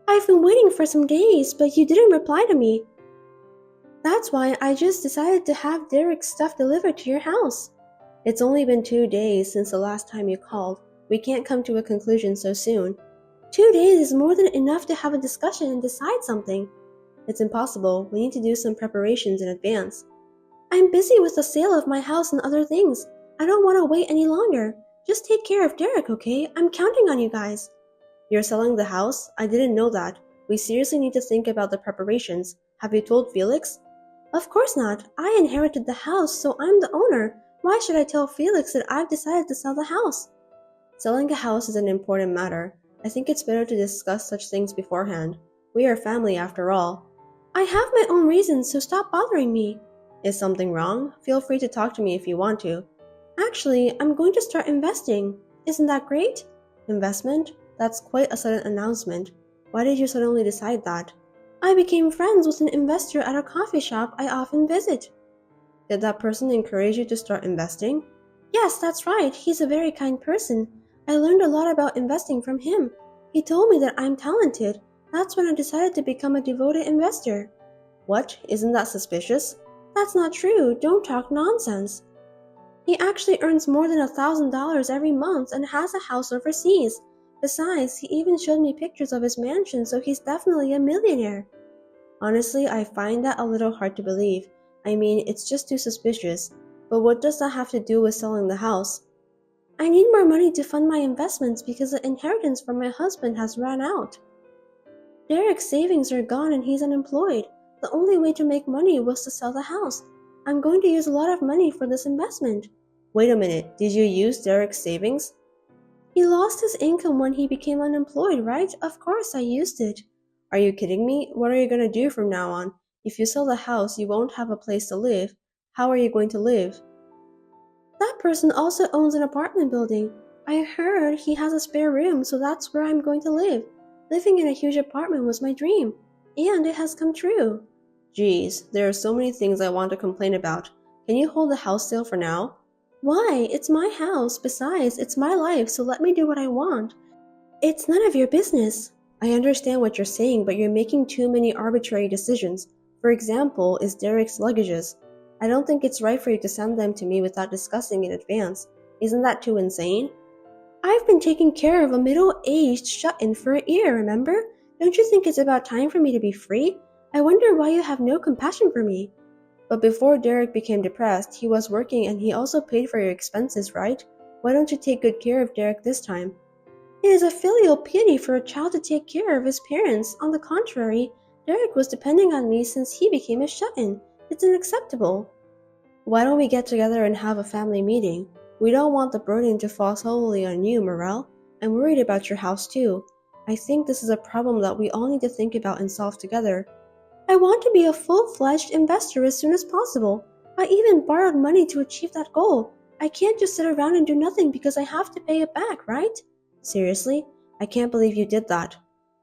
I've been waiting for some days, but you didn't reply to me. That's why I just decided to have Derek's stuff delivered to your house. It's only been 2 days since the last time you called. We can't come to a conclusion so soon. 2 days is more than enough to have a discussion and decide something. It's impossible. We need to do some preparations in advance. I'm busy with the sale of my house and other things. I don't want to wait any longer. Just take care of Derek, okay? I'm counting on you guys. You're selling the house? I didn't know that. We seriously need to think about the preparations. Have you told Felix? Of course not. I inherited the house, so I'm the owner. Why should I tell Felix that I've decided to sell the house? Selling a house is an important matter. I think it's better to discuss such things beforehand. We are family after all. I have my own reasons, so stop bothering me. Is something wrong? Feel free to talk to me if you want to. Actually, I'm going to start investing. Isn't that great? Investment? That's quite a sudden announcement. Why did you suddenly decide that? I became friends with an investor at a coffee shop I often visit. Did that person encourage you to start investing? Yes, that's right. He's a very kind person. I learned a lot about investing from him. He told me that I'm talented. That's when I decided to become a devoted investor. What? Isn't that suspicious? That's not true. Don't talk nonsense. He actually earns more than $1,000 every month and has a house overseas. Besides, he even showed me pictures of his mansion, so he's definitely a millionaire. Honestly, I find that a little hard to believe. I mean, it's just too suspicious. But what does that have to do with selling the house? I need more money to fund my investments because the inheritance from my husband has run out. Derek's savings are gone and he's unemployed. The only way to make money was to sell the house. I'm going to use a lot of money for this investment. Wait a minute, did you use Derek's savings? He lost his income when he became unemployed, right? Of course I used it. Are you kidding me? What are you going to do from now on? If you sell the house, you won't have a place to live. How are you going to live? That person also owns an apartment building. I heard he has a spare room, so that's where I'm going to live. Living in a huge apartment was my dream, and it has come true. Geez, there are so many things I want to complain about. Can you hold the house sale for now? Why? It's my house. Besides, it's my life, so let me do what I want. It's none of your business. I understand what you're saying, but you're making too many arbitrary decisions. For example, is Derek's luggages. I don't think it's right for you to send them to me without discussing in advance. Isn't that too insane? I've been taking care of a middle-aged shut-in for a year, remember? Don't you think it's about time for me to be free? I wonder why you have no compassion for me. But before Derek became depressed, he was working and he also paid for your expenses, right? Why don't you take good care of Derek this time? It is a filial piety for a child to take care of his parents. On the contrary, Derek was depending on me since he became a shut-in. It's unacceptable. Why don't we get together and have a family meeting? We don't want the burden to fall solely on you, Morel. I'm worried about your house too. I think this is a problem that we all need to think about and solve together. I want to be a full-fledged investor as soon as possible. I even borrowed money to achieve that goal. I can't just sit around and do nothing because I have to pay it back, right? Seriously? I can't believe you did that.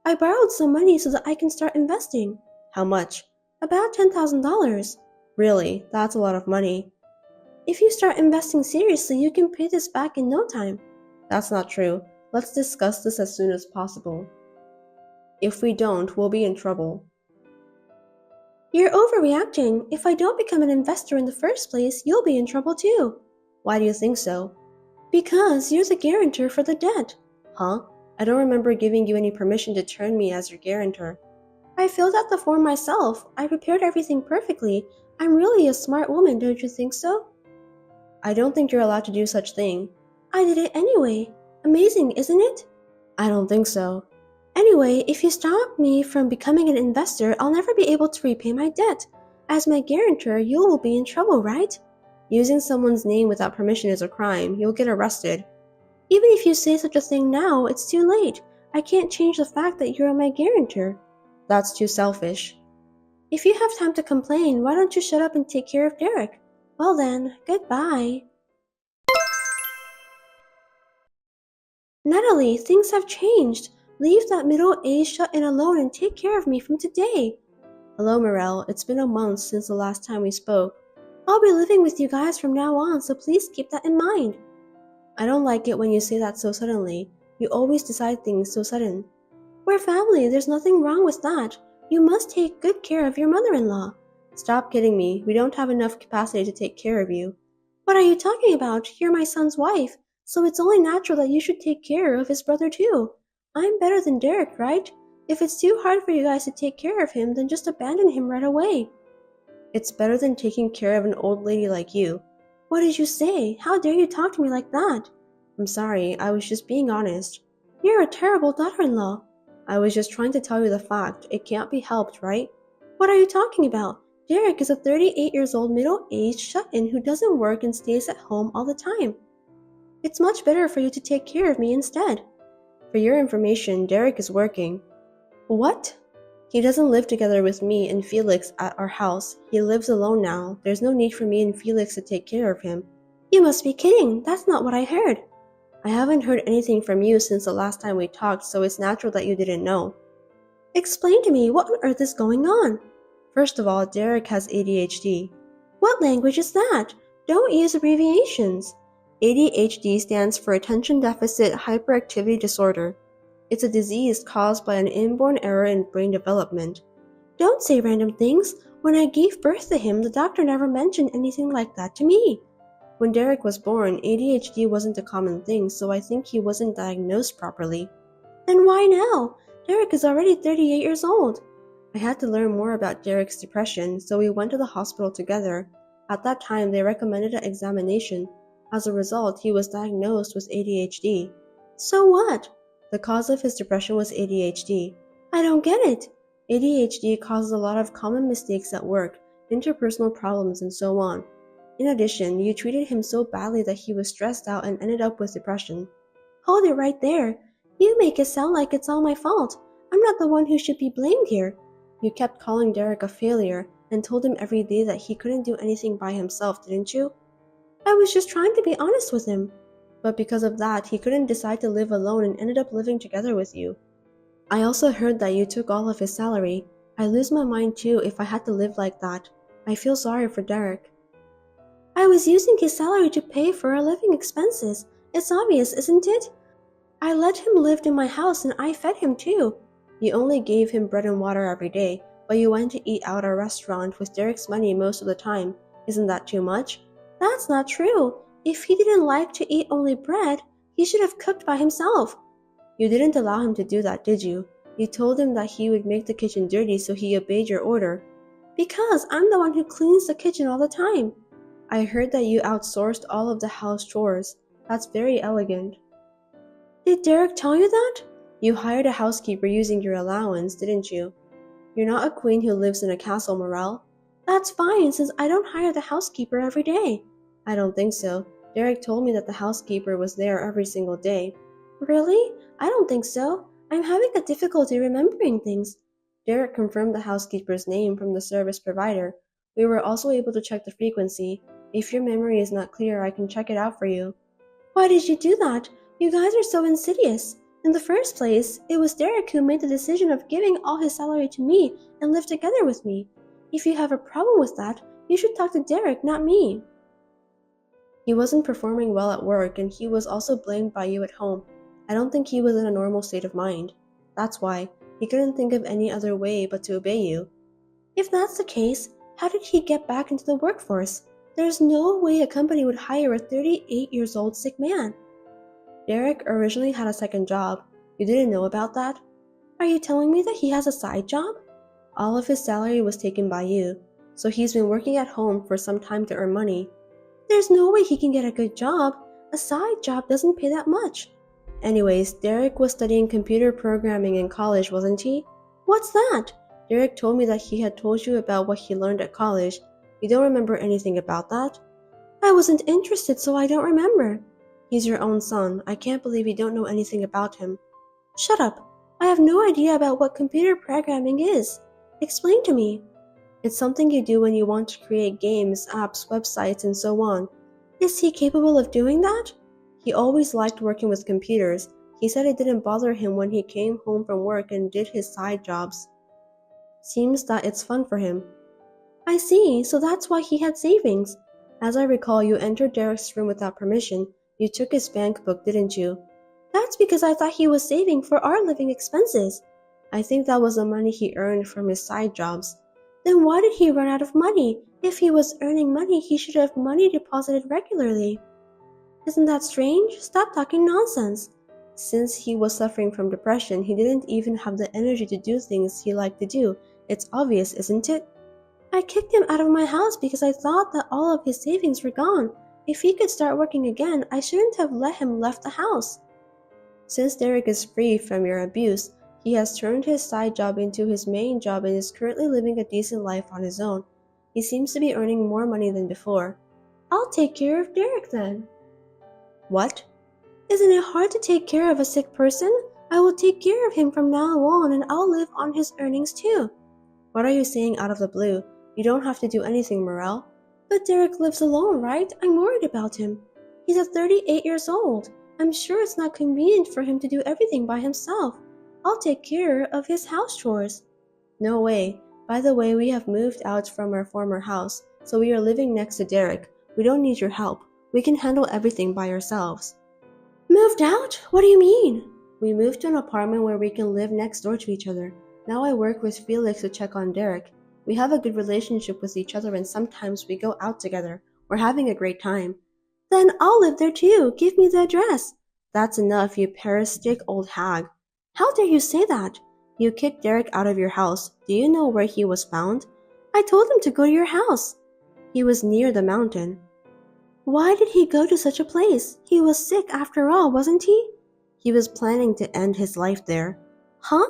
I borrowed some money so that I can start investing. How much? About $10,000. Really? That's a lot of money. If you start investing seriously, you can pay this back in no time. That's not true. Let's discuss this as soon as possible. If we don't, we'll be in trouble. You're overreacting. If I don't become an investor in the first place, you'll be in trouble too. Why do you think so? Because you're the guarantor for the debt. Huh? I don't remember giving you any permission to turn me as your guarantor. I filled out the form myself. I prepared everything perfectly. I'm really a smart woman, don't you think so? I don't think you're allowed to do such thing. I did it anyway. Amazing, isn't it? I don't think so. Anyway, if you stop me from becoming an investor, I'll never be able to repay my debt. As my guarantor, you will be in trouble, right? Using someone's name without permission is a crime. You'll get arrested. Even if you say such a thing now, it's too late. I can't change the fact that you're my guarantor. That's too selfish. If you have time to complain, why don't you shut up and take care of Derek? Well then, goodbye. Natalie, things have changed. Leave that middle-aged shut-in alone and take care of me from today. Hello, Morel. It's been a month since the last time we spoke. I'll be living with you guys from now on, so please keep that in mind. I don't like it when you say that so suddenly. You always decide things so sudden. We're family. There's nothing wrong with that. You must take good care of your mother-in-law. Stop kidding me. We don't have enough capacity to take care of you. What are you talking about? You're my son's wife, so it's only natural that you should take care of his brother too. I'm better than Derek, right? If it's too hard for you guys to take care of him, then just abandon him right away. It's better than taking care of an old lady like you. What did you say? How dare you talk to me like that? I'm sorry, I was just being honest. You're a terrible daughter-in-law. I was just trying to tell you the fact. It can't be helped, right? What are you talking about? Derek is a 38-year-old middle-aged shut-in who doesn't work and stays at home all the time. It's much better for you to take care of me instead. For your information, Derek is working. What? He doesn't live together with me and Felix at our house. He lives alone now. There's no need for me and Felix to take care of him. You must be kidding. That's not what I heard. I haven't heard anything from you since the last time we talked, so it's natural that you didn't know. Explain to me, what on earth is going on? First of all, Derek has ADHD. What language is that? Don't use abbreviations. ADHD stands for Attention Deficit Hyperactivity Disorder. It's a disease caused by an inborn error in brain development. Don't say random things. When I gave birth to him, the doctor never mentioned anything like that to me. When Derek was born, ADHD wasn't a common thing, so I think he wasn't diagnosed properly. Then why now? Derek is already 38 years old. I had to learn more about Derek's depression, so we went to the hospital together. At that time, they recommended an examination. As a result, he was diagnosed with ADHD. So what? The cause of his depression was ADHD. I don't get it. ADHD causes a lot of common mistakes at work, interpersonal problems, and so on. In addition, you treated him so badly that he was stressed out and ended up with depression. Hold it right there. You make it sound like it's all my fault. I'm not the one who should be blamed here. You kept calling Derek a failure and told him every day that he couldn't do anything by himself, didn't you? I was just trying to be honest with him. But because of that, he couldn't decide to live alone and ended up living together with you. I also heard that you took all of his salary. I lose my mind too if I had to live like that. I feel sorry for Derek. I was using his salary to pay for our living expenses. It's obvious, isn't it? I let him live in my house and I fed him too. You only gave him bread and water every day, but you went to eat out at a restaurant with Derek's money most of the time. Isn't that too much? That's not true. If he didn't like to eat only bread, he should have cooked by himself. You didn't allow him to do that, did you? You told him that he would make the kitchen dirty, so he obeyed your order. Because I'm the one who cleans the kitchen all the time. I heard that you outsourced all of the house chores. That's very elegant. Did Derek tell you that? You hired a housekeeper using your allowance, didn't you? You're not a queen who lives in a castle, Morel. That's fine, since I don't hire the housekeeper every day. I don't think so. Derek told me that the housekeeper was there every single day. Really? I don't think so. I'm having a difficulty remembering things. Derek confirmed the housekeeper's name from the service provider. We were also able to check the frequency. If your memory is not clear, I can check it out for you. Why did you do that? You guys are so insidious. In the first place, it was Derek who made the decision of giving all his salary to me and live together with me. If you have a problem with that, you should talk to Derek, not me. He wasn't performing well at work, and he was also blamed by you at home. I don't think he was in a normal state of mind. That's why he couldn't think of any other way but to obey you. If that's the case, how did he get back into the workforce? There's no way a company would hire a 38-year-old sick man. Derek originally had a second job. You didn't know about that? Are you telling me that he has a side job? All of his salary was taken by you, so he's been working at home for some time to earn money. There's no way he can get a good job. A side job doesn't pay that much. Anyways, Derek was studying computer programming in college, wasn't he? What's that? Derek told me that he had told you about what he learned at college. You don't remember anything about that? I wasn't interested, so I don't remember. He's your own son. I can't believe you don't know anything about him. Shut up. I have no idea about what computer programming is. Explain to me. It's something you do when you want to create games, apps, websites, and so on. Is he capable of doing that? He always liked working with computers. He said it didn't bother him when he came home from work and did his side jobs. Seems that it's fun for him. I see, so that's why he had savings. As I recall, you entered Derek's room without permission. You took his bank book, didn't you? That's because I thought he was saving for our living expenses. I think that was the money he earned from his side jobs. Then why did he run out of money? If he was earning money, he should have money deposited regularly. Isn't that strange? Stop talking nonsense. Since he was suffering from depression, he didn't even have the energy to do things he liked to do. It's obvious, isn't it? I kicked him out of my house because I thought that all of his savings were gone. If he could start working again, I shouldn't have let him left the house. Since Derek is free from your abuse, he has turned his side job into his main job and is currently living a decent life on his own. He seems to be earning more money than before. I'll take care of Derek then. What? Isn't it hard to take care of a sick person? I will take care of him from now on and I'll live on his earnings too. What are you saying out of the blue? You don't have to do anything, Morel. But Derek lives alone, right? I'm worried about him. He's 38 years old. I'm sure it's not convenient for him to do everything by himself. I'll take care of his house chores. No way. By the way, we have moved out from our former house, so we are living next to Derek. We don't need your help. We can handle everything by ourselves. Moved out? What do you mean? We moved to an apartment where we can live next door to each other. Now I work with Felix to check on Derek. We have a good relationship with each other and sometimes we go out together. We're having a great time. Then I'll live there too. Give me the address. That's enough, you parasitic old hag. How dare you say that? You kicked Derek out of your house. Do you know where he was found? I told him to go to your house. He was near the mountain. Why did he go to such a place? He was sick after all, wasn't he? He was planning to end his life there. Huh?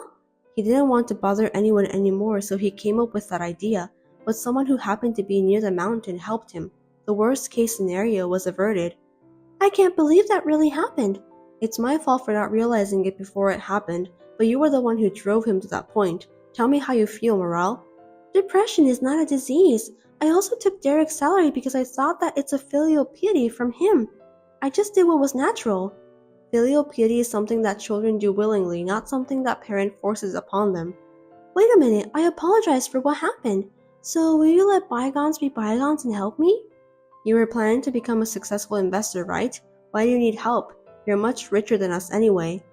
He didn't want to bother anyone anymore, so he came up with that idea, but someone who happened to be near the mountain helped him. The worst case scenario was averted. I can't believe that really happened. It's my fault for not realizing it before it happened, but you were the one who drove him to that point. Tell me how you feel, Morale. Depression is not a disease. I also took Derek's salary because I thought that it's a filial piety from him. I just did what was natural. Filial piety is something that children do willingly, not something that parent forces upon them. Wait a minute, I apologize for what happened. So will you let bygones be bygones and help me? You were planning to become a successful investor, right? Why do you need help? You're much richer than us anyway.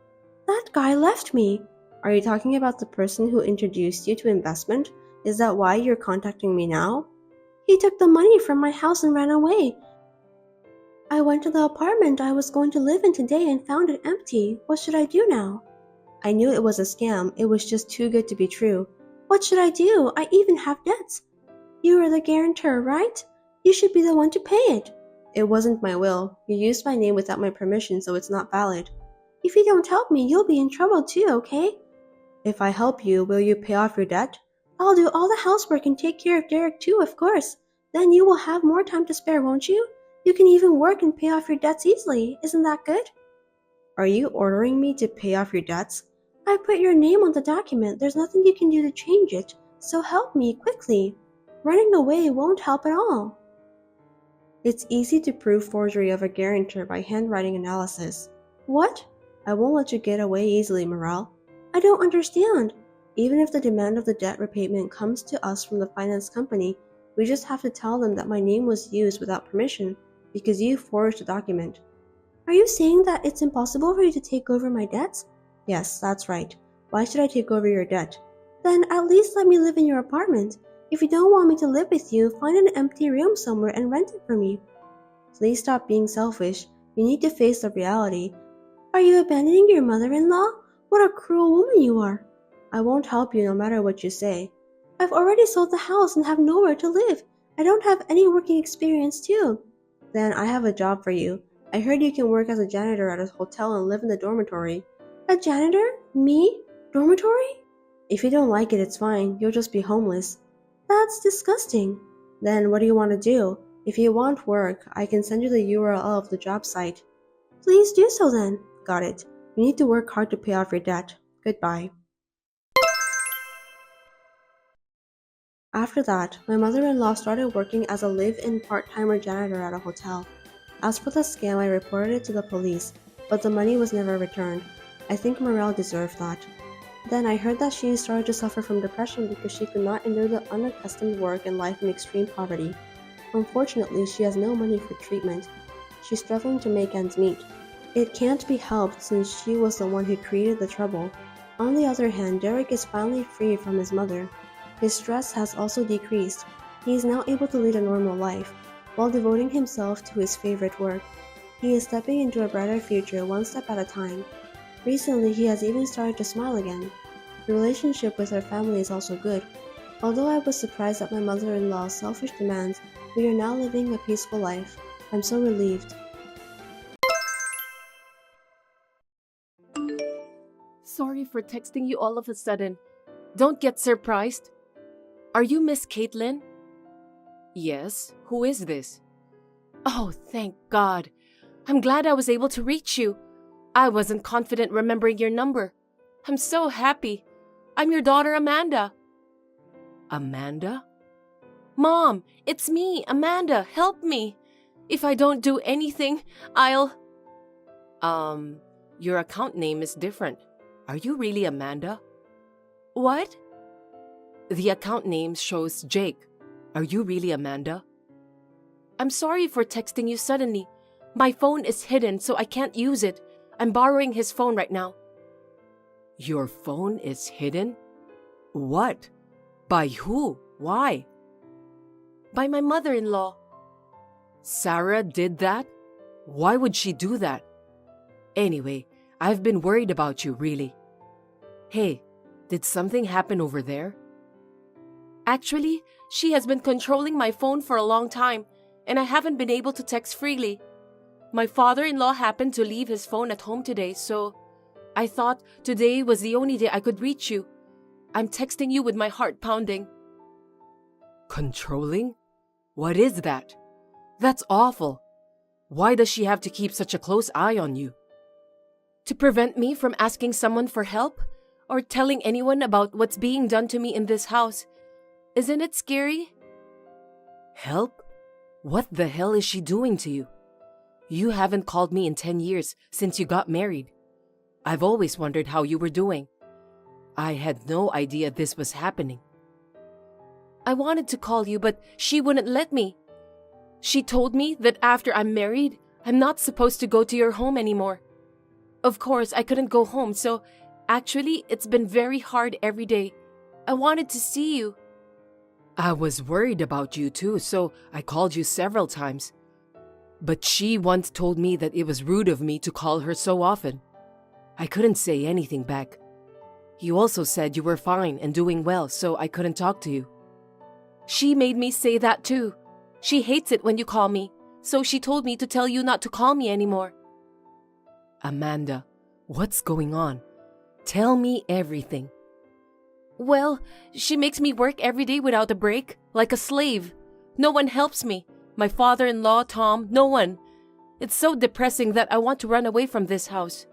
That guy left me. Are you talking about the person who introduced you to investment? Is that why you're contacting me now? He took the money from my house and ran away. I went to the apartment I was going to live in today and found it empty. What should I do now? I knew it was a scam. It was just too good to be true. What should I do? I even have debts. You are the guarantor, right? You should be the one to pay it. It wasn't my will. You used my name without my permission, so it's not valid. If you don't help me, you'll be in trouble too, okay? If I help you, will you pay off your debt? I'll do all the housework and take care of Derek too, of course. Then you will have more time to spare, won't you? You can even work and pay off your debts easily. Isn't that good? Are you ordering me to pay off your debts? I put your name on the document. There's nothing you can do to change it. So help me, quickly. Running away won't help at all. It's easy to prove forgery of a guarantor by handwriting analysis. What? I won't let you get away easily, Morale. I don't understand. Even if the demand of the debt repayment comes to us from the finance company, we just have to tell them that my name was used without permission because you forged the document. Are you saying that it's impossible for you to take over my debts? Yes, that's right. Why should I take over your debt? Then at least let me live in your apartment. If you don't want me to live with you, find an empty room somewhere and rent it for me. Please stop being selfish. You need to face the reality. Are you abandoning your mother-in-law? What a cruel woman you are. I won't help you no matter what you say. I've already sold the house and have nowhere to live. I don't have any working experience too. Then I have a job for you. I heard you can work as a janitor at a hotel and live in the dormitory. A janitor? Me? Dormitory? If you don't like it, it's fine. You'll just be homeless. That's disgusting. Then what do you want to do? If you want work, I can send you the URL of the job site. Please do so then. Got it. You need to work hard to pay off your debt. Goodbye. After that, my mother-in-law started working as a live-in part-timer janitor at a hotel. As for the scam, I reported it to the police, but the money was never returned. I think Morale deserved that. Then I heard that she started to suffer from depression because she could not endure the unaccustomed work and life in extreme poverty. Unfortunately, she has no money for treatment. She's struggling to make ends meet. It can't be helped since she was the one who created the trouble. On the other hand, Derek is finally free from his mother. His stress has also decreased. He is now able to lead a normal life, while devoting himself to his favorite work. He is stepping into a brighter future one step at a time. Recently, he has even started to smile again. The relationship with our family is also good. Although I was surprised at my mother-in-law's selfish demands, we are now living a peaceful life. I'm so relieved. Sorry for texting you all of a sudden. Don't get surprised. Are you Miss Caitlin? Yes. Who is this? Oh, thank God. I'm glad I was able to reach you. I wasn't confident remembering your number. I'm so happy. I'm your daughter, Amanda. Amanda? Mom, it's me, Amanda. Help me. If I don't do anything, I'll... Your account name is different. Are you really Amanda? What? The account name shows Jake. Are you really Amanda? I'm sorry for texting you suddenly. My phone is hidden, so I can't use it. I'm borrowing his phone right now. Your phone is hidden? What? By who? Why? By my mother-in-law. Sarah did that? Why would she do that? Anyway, I've been worried about you, really. Hey, Did something happen over there? Actually, she has been controlling my phone for a long time, and I haven't been able to text freely. My father-in-law happened to leave his phone at home today, so I thought today was the only day I could reach you. I'm texting you with my heart pounding. Controlling? What is that? That's awful. Why does she have to keep such a close eye on you? To prevent me from asking someone for help or telling anyone about what's being done to me in this house. Isn't it scary? Help? What the hell is she doing to you? You haven't called me in 10 years since you got married. I've always wondered how you were doing. I had no idea this was happening. I wanted to call you, but she wouldn't let me. She told me that after I'm married, I'm not supposed to go to your home anymore. Of course, I couldn't go home, so actually, it's been very hard every day. I wanted to see you. I was worried about you too, so I called you several times. But she once told me that it was rude of me to call her so often. I couldn't say anything back. You also said you were fine and doing well, so I couldn't talk to you. She made me say that too. She hates it when you call me, so she told me to tell you not to call me anymore. Amanda, what's going on? Tell me everything. Well, she makes me work every day without a break, like a slave. No one helps me. My father-in-law, Tom, no one. It's so depressing that I want to run away from this house.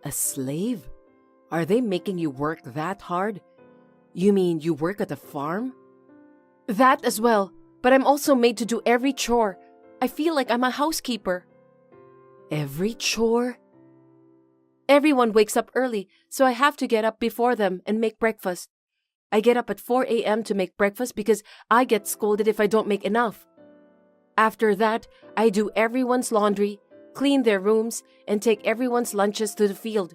A slave? Are they making you work that hard? You mean you work at a farm? That as well, but I'm also made to do every chore. I feel like I'm a housekeeper. Every chore? Everyone wakes up early, so I have to get up before them and make breakfast. I get up at 4 a.m. to make breakfast because I get scolded if I don't make enough. After that, I do everyone's laundry, clean their rooms, and take everyone's lunches to the field.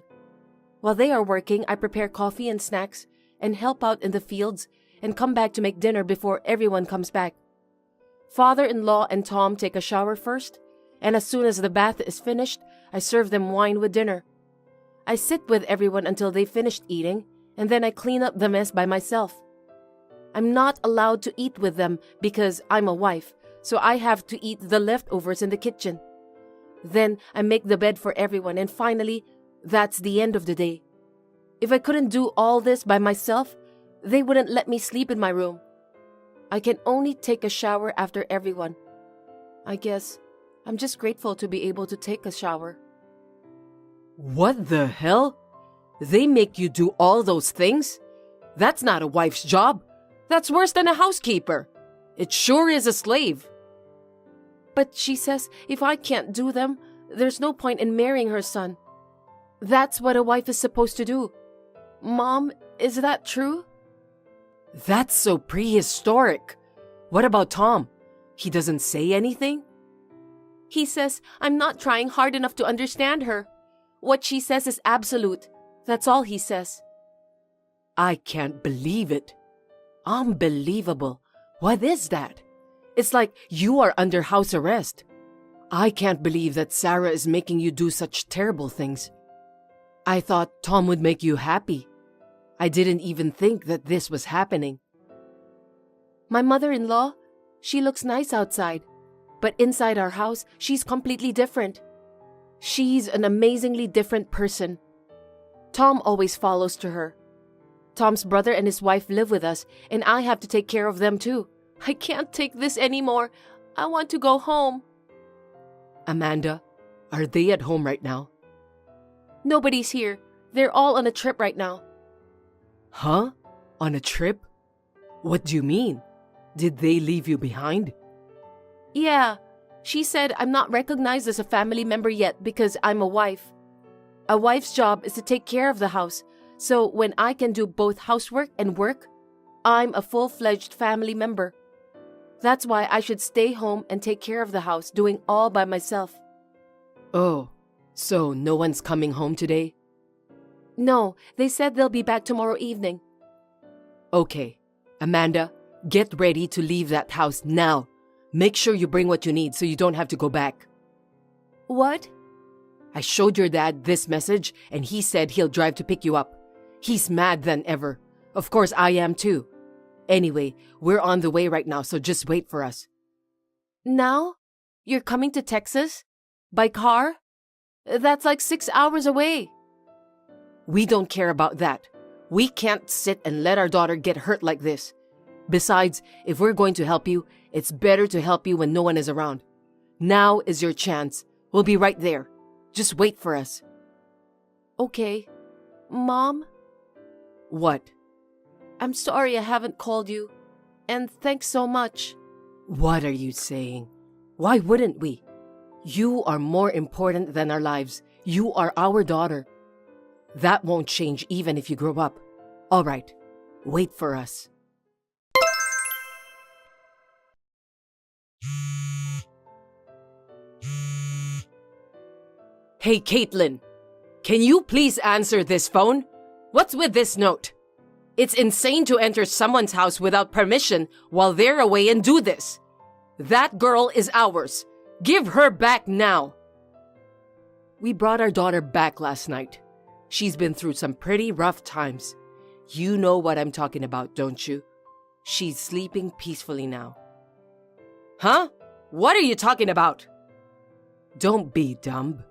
While they are working, I prepare coffee and snacks and help out in the fields and come back to make dinner before everyone comes back. Father-in-law and Tom take a shower first, and as soon as the bath is finished, I serve them wine with dinner. I sit with everyone until they finished eating, and then I clean up the mess by myself. I'm not allowed to eat with them because I'm a wife, so I have to eat the leftovers in the kitchen. Then I make the bed for everyone, and finally, that's the end of the day. If I couldn't do all this by myself, they wouldn't let me sleep in my room. I can only take a shower after everyone. I guess I'm just grateful to be able to take a shower. What the hell? They make you do all those things? That's not a wife's job. That's worse than a housekeeper. It sure is a slave. But she says if I can't do them, there's no point in marrying her son. That's what a wife is supposed to do. Mom, is that true? That's so prehistoric. What about Tom? He doesn't say anything? He says I'm not trying hard enough to understand her. What she says is absolute. That's all he says. I can't believe it. Unbelievable. What is that? It's like you are under house arrest. I can't believe that Sarah is making you do such terrible things. I thought Tom would make you happy. I didn't even think that this was happening. My mother-in-law, she looks nice outside, but inside our house, she's completely different. She's an amazingly different person. Tom always follows to her. Tom's brother and his wife live with us, and I have to take care of them too. I can't take this anymore. I want to go home. Amanda, are they at home right now? Nobody's here. They're all on a trip right now. Huh? On a trip? What do you mean? Did they leave you behind? Yeah. She said I'm not recognized as a family member yet because I'm a wife. A wife's job is to take care of the house, so when I can do both housework and work, I'm a full-fledged family member. That's why I should stay home and take care of the house, doing all by myself. Oh, so no one's coming home today? No, they said they'll be back tomorrow evening. Okay, Amanda, get ready to leave that house now. Make sure you bring what you need so you don't have to go back. What? I showed your dad this message and he said he'll drive to pick you up. He's mad than ever. Of course, I am too. Anyway, we're on the way right now, so just wait for us. Now? You're coming to Texas? By car? That's like 6 hours away. We don't care about that. We can't sit and let our daughter get hurt like this. Besides, if we're going to help you, it's better to help you when no one is around. Now is your chance. We'll be right there. Just wait for us. Okay. Mom? What? I'm sorry I haven't called you. And thanks so much. What are you saying? Why wouldn't we? You are more important than our lives. You are our daughter. That won't change even if you grow up. All right. Wait for us. Hey, Caitlin. Can you please answer this phone? What's with this note? It's insane to enter someone's house without permission while they're away and do this. That girl is ours. Give her back now. We brought our daughter back last night. She's been through some pretty rough times. You know what I'm talking about, don't you? She's sleeping peacefully now. Huh? What are you talking about? Don't be dumb.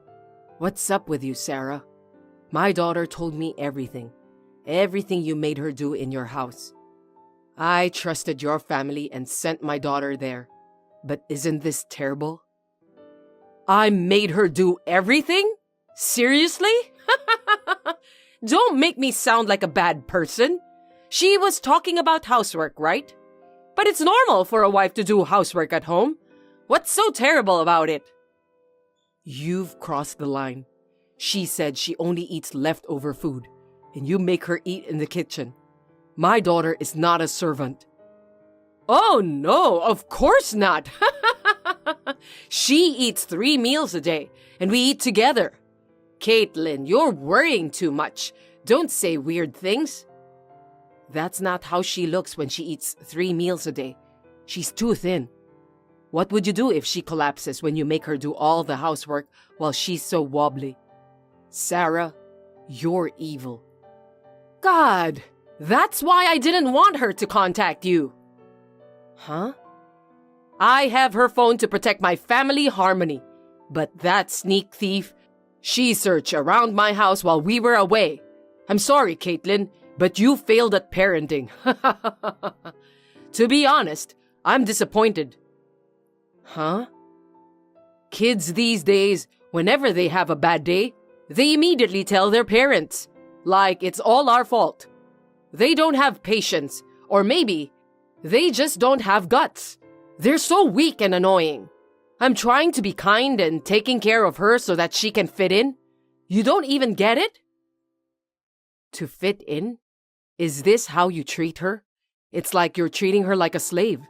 What's up with you, Sarah? My daughter told me everything. Everything you made her do in your house. I trusted your family and sent my daughter there. But isn't this terrible? I made her do everything? Seriously? Don't make me sound like a bad person. She was talking about housework, right? But it's normal for a wife to do housework at home. What's so terrible about it? You've crossed the line. She said she only eats leftover food, and you make her eat in the kitchen. My daughter is not a servant. Oh no, of course not. She eats 3 meals a day, and we eat together. Caitlin, you're worrying too much. Don't say weird things. That's not how she looks when she eats 3 meals a day. She's too thin. What would you do if she collapses when you make her do all the housework while she's so wobbly? Sarah, you're evil. God, that's why I didn't want her to contact you. Huh? I have her phone to protect my family harmony. But that sneak thief, she searched around my house while we were away. I'm sorry, Caitlin, but you failed at parenting. To be honest, I'm disappointed. Huh? Kids these days, whenever they have a bad day, they immediately tell their parents. Like it's all our fault. They don't have patience, or maybe they just don't have guts. They're so weak and annoying. I'm trying to be kind and taking care of her so that she can fit in. You don't even get it? To fit in? Is this how you treat her? It's like you're treating her like a slave.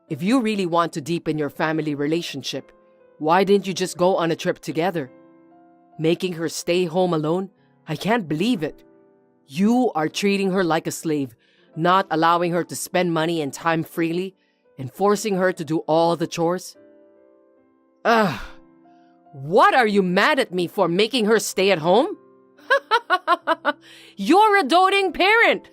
If you really want to deepen your family relationship, why didn't you just go on a trip together? Making her stay home alone? I can't believe it. You are treating her like a slave, not allowing her to spend money and time freely, and forcing her to do all the chores. Ugh. What are you mad at me for making her stay at home? You're a doting parent.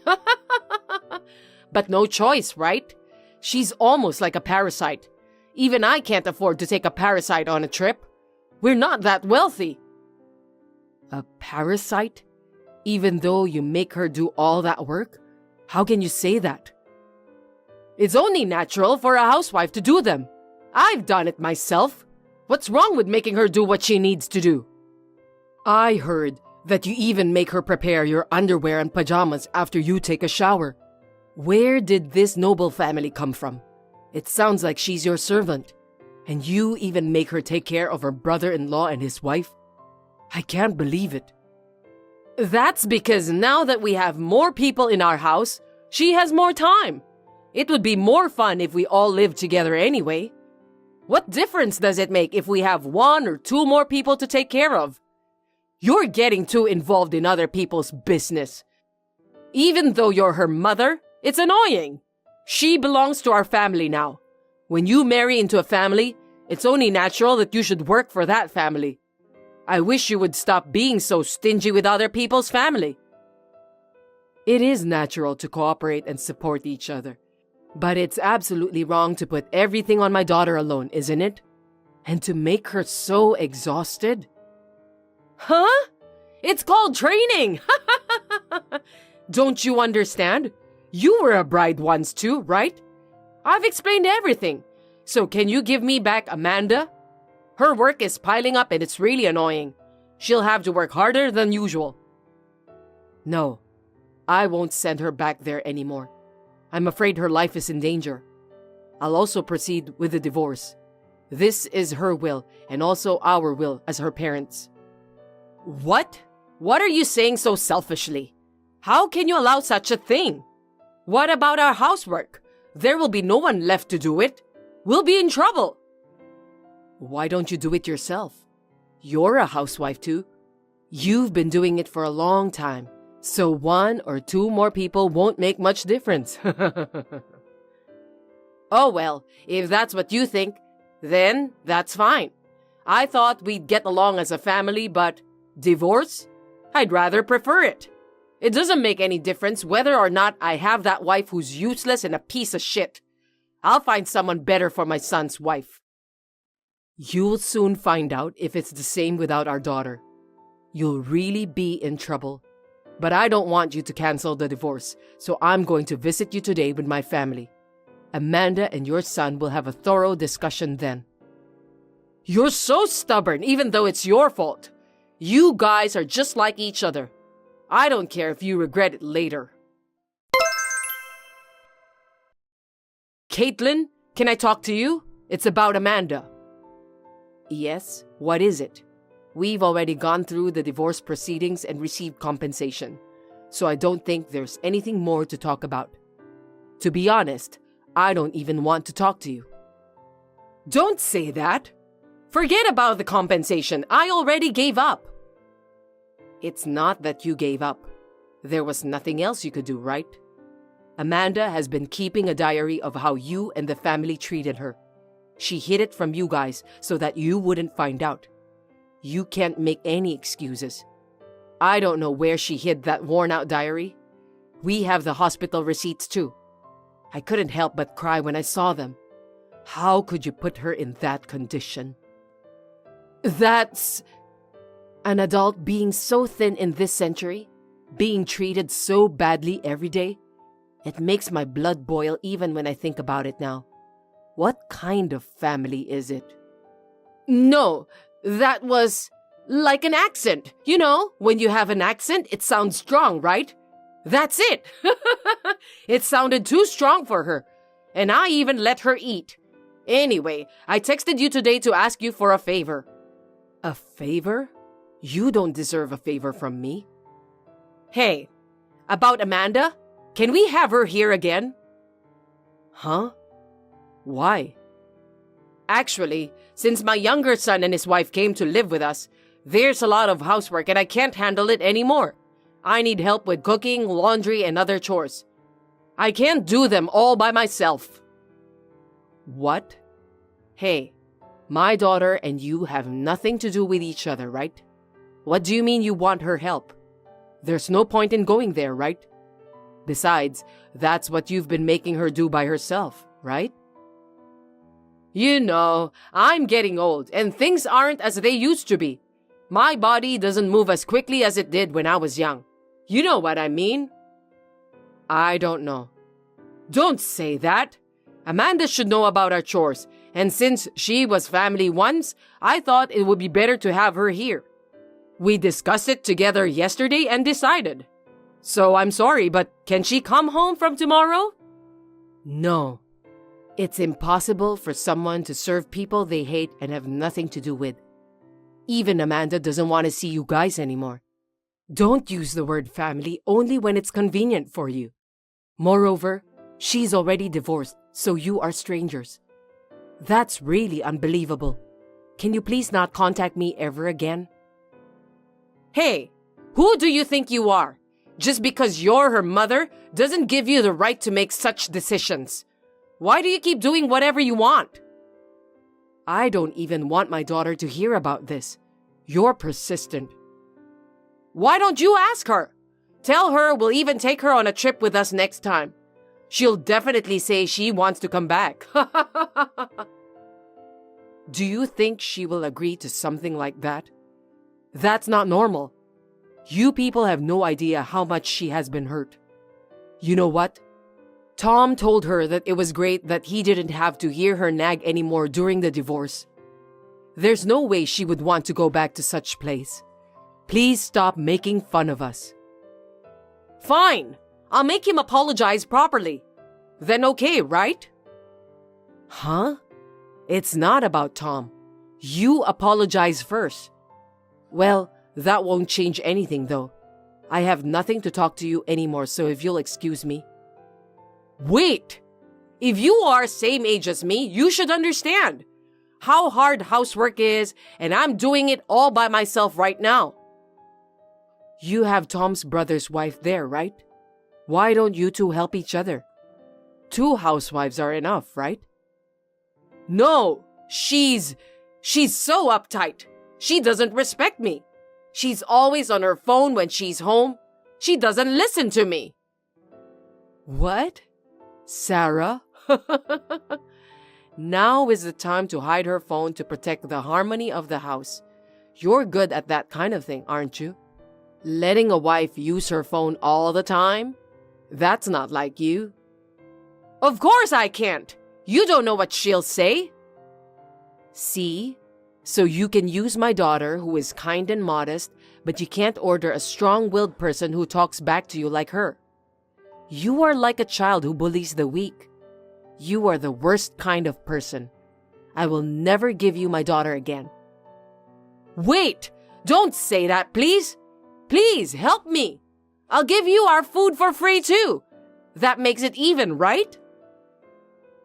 But no choice, right? She's almost like a parasite. Even I can't afford to take a parasite on a trip. We're not that wealthy. A parasite? Even though you make her do all that work? How can you say that? It's only natural for a housewife to do them. I've done it myself. What's wrong with making her do what she needs to do? I heard that you even make her prepare your underwear and pajamas after you take a shower. Where did this noble family come from? It sounds like she's your servant. And you even make her take care of her brother-in-law and his wife? I can't believe it. That's because now that we have more people in our house, she has more time. It would be more fun if we all lived together anyway. What difference does it make if we have 1 or 2 more people to take care of? You're getting too involved in other people's business. Even though you're her mother, it's annoying. She belongs to our family now. When you marry into a family, it's only natural that you should work for that family. I wish you would stop being so stingy with other people's family. It is natural to cooperate and support each other. But it's absolutely wrong to put everything on my daughter alone, isn't it? And to make her so exhausted? Huh? It's called training! Don't you understand? You were a bride once too, right? I've explained everything. So can you give me back Amanda? Her work is piling up and it's really annoying. She'll have to work harder than usual. No, I won't send her back there anymore. I'm afraid her life is in danger. I'll also proceed with the divorce. This is her will and also our will as her parents. What? What are you saying so selfishly? How can you allow such a thing? What about our housework? There will be no one left to do it. We'll be in trouble. Why don't you do it yourself? You're a housewife too. You've been doing it for a long time, so 1 or 2 more people won't make much difference. Oh well, if that's what you think, then that's fine. I thought we'd get along as a family, but divorce? I'd rather prefer it. It doesn't make any difference whether or not I have that wife who's useless and a piece of shit. I'll find someone better for my son's wife. You'll soon find out if it's the same without our daughter. You'll really be in trouble. But I don't want you to cancel the divorce, so I'm going to visit you today with my family. Amanda and your son will have a thorough discussion then. You're so stubborn, even though it's your fault. You guys are just like each other. I don't care if you regret it later. Caitlin, can I talk to you? It's about Amanda. Yes, what is it? We've already gone through the divorce proceedings and received compensation, so I don't think there's anything more to talk about. To be honest, I don't even want to talk to you. Don't say that. Forget about the compensation. I already gave up. It's not that you gave up. There was nothing else you could do, right? Amanda has been keeping a diary of how you and the family treated her. She hid it from you guys so that you wouldn't find out. You can't make any excuses. I don't know where she hid that worn-out diary. We have the hospital receipts too. I couldn't help but cry when I saw them. How could you put her in that condition? That's an adult being so thin in this century, being treated so badly every day. It makes my blood boil even when I think about it now. What kind of family is it? No, that was like an accent. You know, when you have an accent, it sounds strong, right? That's it. It sounded too strong for her. And I even let her eat. Anyway, I texted you today to ask you for a favor. A favor? You don't deserve a favor from me. Hey, about Amanda? Can we have her here again? Huh? Why? Actually, since my younger son and his wife came to live with us, there's a lot of housework and I can't handle it anymore. I need help with cooking, laundry, and other chores. I can't do them all by myself. What? Hey, my daughter and you have nothing to do with each other, right? What do you mean you want her help? There's no point in going there, right? Besides, that's what you've been making her do by herself, right? You know, I'm getting old and things aren't as they used to be. My body doesn't move as quickly as it did when I was young. You know what I mean? I don't know. Don't say that. Amanda should know about our chores, and since she was family once, I thought it would be better to have her here. We discussed it together yesterday and decided. So I'm sorry, but can she come home from tomorrow? No. It's impossible for someone to serve people they hate and have nothing to do with. Even Amanda doesn't want to see you guys anymore. Don't use the word family only when it's convenient for you. Moreover, she's already divorced, so you are strangers. That's really unbelievable. Can you please not contact me ever again? Hey, who do you think you are? Just because you're her mother doesn't give you the right to make such decisions. Why do you keep doing whatever you want? I don't even want my daughter to hear about this. You're persistent. Why don't you ask her? Tell her we'll even take her on a trip with us next time. She'll definitely say she wants to come back. Do you think she will agree to something like that? That's not normal. You people have no idea how much she has been hurt. You know what? Tom told her that it was great that he didn't have to hear her nag anymore during the divorce. There's no way she would want to go back to such place. Please stop making fun of us. Fine, I'll make him apologize properly. Then okay, right? Huh? It's not about Tom. You apologize first. Well, that won't change anything though. I have nothing to talk to you anymore, so if you'll excuse me. Wait! If you are same age as me, you should understand how hard housework is, and I'm doing it all by myself right now. You have Tom's brother's wife there, right? Why don't you two help each other? 2 housewives are enough, right? No, she's so uptight. She doesn't respect me. She's always on her phone when she's home. She doesn't listen to me. What? Sarah? Now is the time to hide her phone to protect the harmony of the house. You're good at that kind of thing, aren't you? Letting a wife use her phone all the time? That's not like you. Of course I can't. You don't know what she'll say. See? So you can use my daughter, who is kind and modest, but you can't order a strong-willed person who talks back to you like her. You are like a child who bullies the weak. You are the worst kind of person. I will never give you my daughter again. Wait! Don't say that, please! Please, help me! I'll give you our food for free too! That makes it even, right?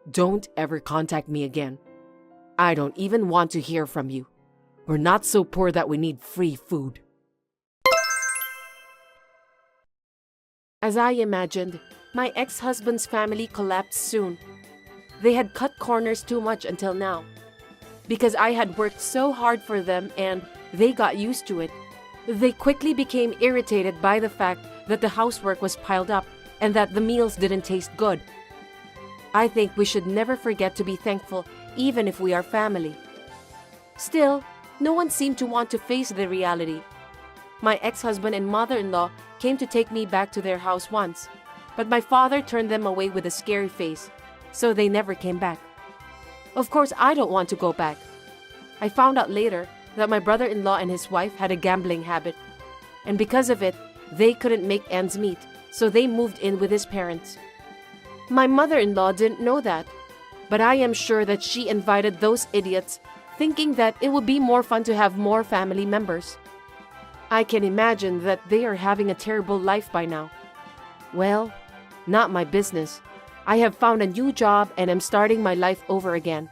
Don't ever contact me again. I don't even want to hear from you. We're not so poor that we need free food. As I imagined, my ex-husband's family collapsed soon. They had cut corners too much until now. Because I had worked so hard for them and they got used to it, they quickly became irritated by the fact that the housework was piled up and that the meals didn't taste good. I think we should never forget to be thankful even if we are family. Still, no one seemed to want to face the reality. My ex-husband and mother-in-law came to take me back to their house once, but my father turned them away with a scary face, so they never came back. Of course, I don't want to go back. I found out later that my brother-in-law and his wife had a gambling habit, and because of it, they couldn't make ends meet, so they moved in with his parents. My mother-in-law didn't know that, but I am sure that she invited those idiots thinking that it would be more fun to have more family members. I can imagine that they are having a terrible life by now. Well, not my business. I have found a new job and am starting my life over again.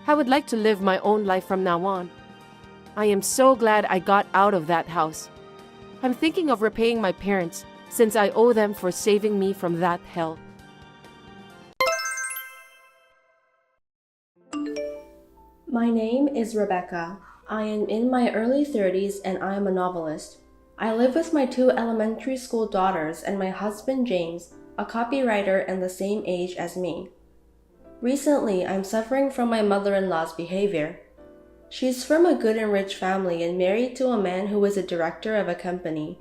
I would like to live my own life from now on. I am so glad I got out of that house. I'm thinking of repaying my parents since I owe them for saving me from that hell. My name is Rebecca. I am in my early 30s and I am a novelist. I live with my 2 elementary school daughters and my husband James, a copywriter and the same age as me. Recently, I'm suffering from my mother-in-law's behavior. She's from a good and rich family and married to a man who is a director of a company.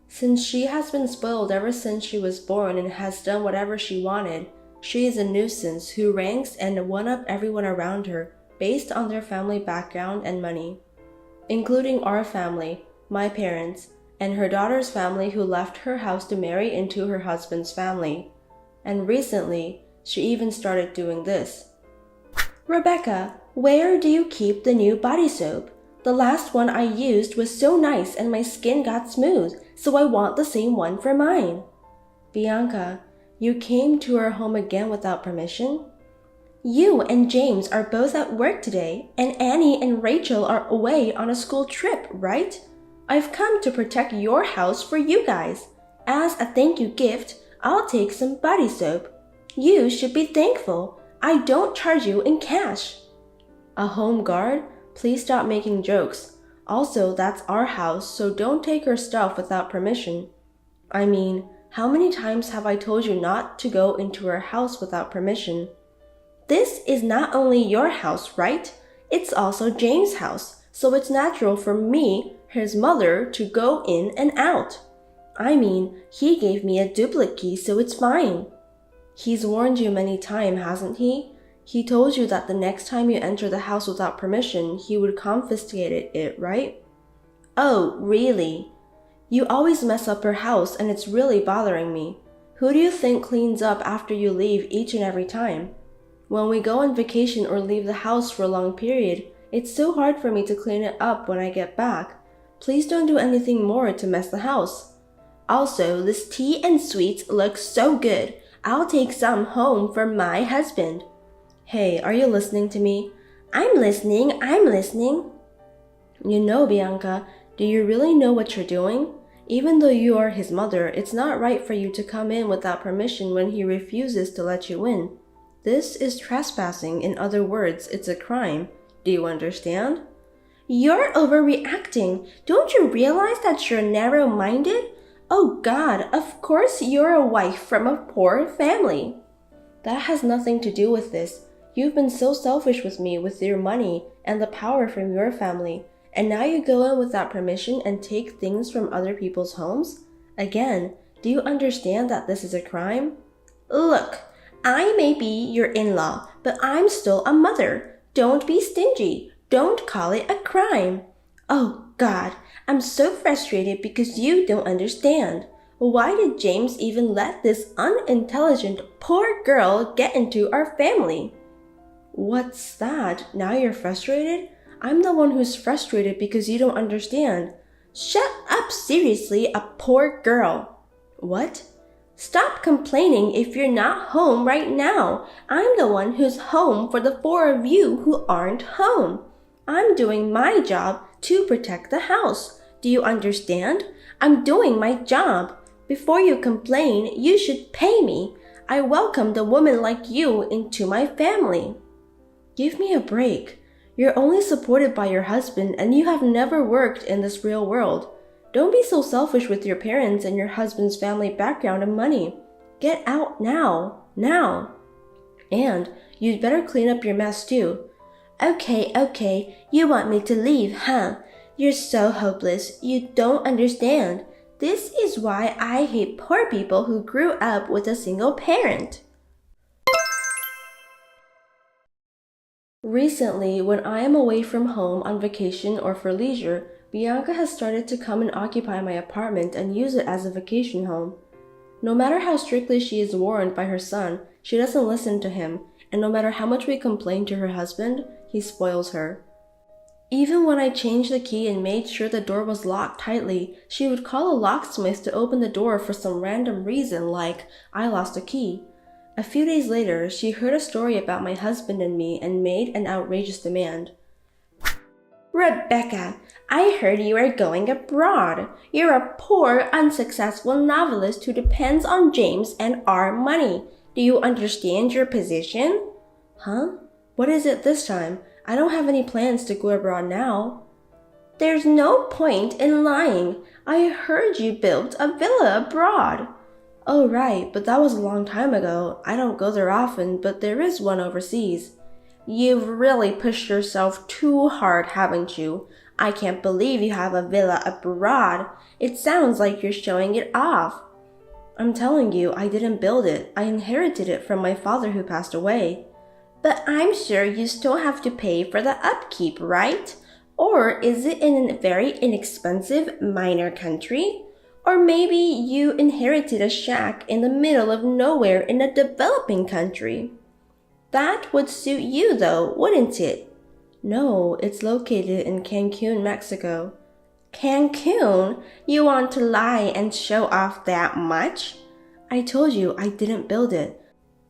Since she has been spoiled ever since she was born and has done whatever she wanted, she is a nuisance who ranks and one-up everyone around her based on their family background and money, including our family, my parents, and her daughter's family who left her house to marry into her husband's family. And recently, she even started doing this. Rebecca, where do you keep the new body soap? The last one I used was so nice and my skin got smooth, so I want the same one for mine. Bianca, you came to our home again without permission? You and James are both at work today, and Annie and Rachel are away on a school trip, right? I've come to protect your house for you guys. As a thank you gift, I'll take some body soap. You should be thankful. I don't charge you in cash. A home guard? Please stop making jokes. Also, that's our house, so don't take her stuff without permission. I mean, how many times have I told you not to go into our house without permission? This is not only your house, right? It's also James' house, so it's natural for me, his mother, to go in and out. I mean, he gave me a duplicate key, so it's fine. He's warned you many times, hasn't he? He told you that the next time you enter the house without permission, he would confiscate it, right? Oh, really? You always mess up your house, and it's really bothering me. Who do you think cleans up after you leave each and every time? When we go on vacation or leave the house for a long period, it's so hard for me to clean it up when I get back. Please don't do anything more to mess the house. Also, this tea and sweets look so good. I'll take some home for my husband. Hey, are you listening to me? I'm listening. You know, Bianca, do you really know what you're doing? Even though you are his mother, it's not right for you to come in without permission when he refuses to let you in. This is trespassing. In other words, it's a crime. Do you understand? You're overreacting. Don't you realize that you're narrow-minded? Oh God, of course you're a wife from a poor family. That has nothing to do with this. You've been so selfish with me with your money and the power from your family, and now you go in without permission and take things from other people's homes? Again, do you understand that this is a crime? Look, I may be your in-law, but I'm still a mother. Don't be stingy. Don't call it a crime. Oh God, I'm so frustrated because you don't understand. Why did James even let this unintelligent, poor girl get into our family? What's that? Now you're frustrated? I'm the one who's frustrated because you don't understand. Shut up, seriously, a poor girl. What? Stop complaining if you're not home right now. I'm the one who's home for the four of you who aren't home. I'm doing my job to protect the house. Do you understand? I'm doing my job. Before you complain, you should pay me. I welcomed a woman like you into my family. Give me a break. You're only supported by your husband and you have never worked in this real world. Don't be so selfish with your parents and your husband's family background and money. Get out now. Now. And you'd better clean up your mess too. Okay. You want me to leave, huh? You're so hopeless. You don't understand. This is why I hate poor people who grew up with a single parent. Recently, when I am away from home on vacation or for leisure, Bianca has started to come and occupy my apartment and use it as a vacation home. No matter how strictly she is warned by her son, she doesn't listen to him, and no matter how much we complain to her husband, he spoils her. Even when I changed the key and made sure the door was locked tightly, she would call a locksmith to open the door for some random reason like, I lost a key. A few days later, she heard a story about my husband and me and made an outrageous demand. Rebecca, I heard you are going abroad. You're a poor, unsuccessful novelist who depends on James and our money. Do you understand your position? Huh? What is it this time? I don't have any plans to go abroad now. There's no point in lying. I heard you built a villa abroad. Oh, right, but that was a long time ago. I don't go there often, but there is one overseas. You've really pushed yourself too hard, haven't you? I can't believe you have a villa abroad. It sounds like you're showing it off. I'm telling you, I didn't build it. I inherited it from my father who passed away. But I'm sure you still have to pay for the upkeep, right? Or is it in a very inexpensive minor country? Or maybe you inherited a shack in the middle of nowhere in a developing country. That would suit you though, wouldn't it? No, it's located in Cancun, Mexico. Cancun? You want to lie and show off that much? I told you I didn't build it.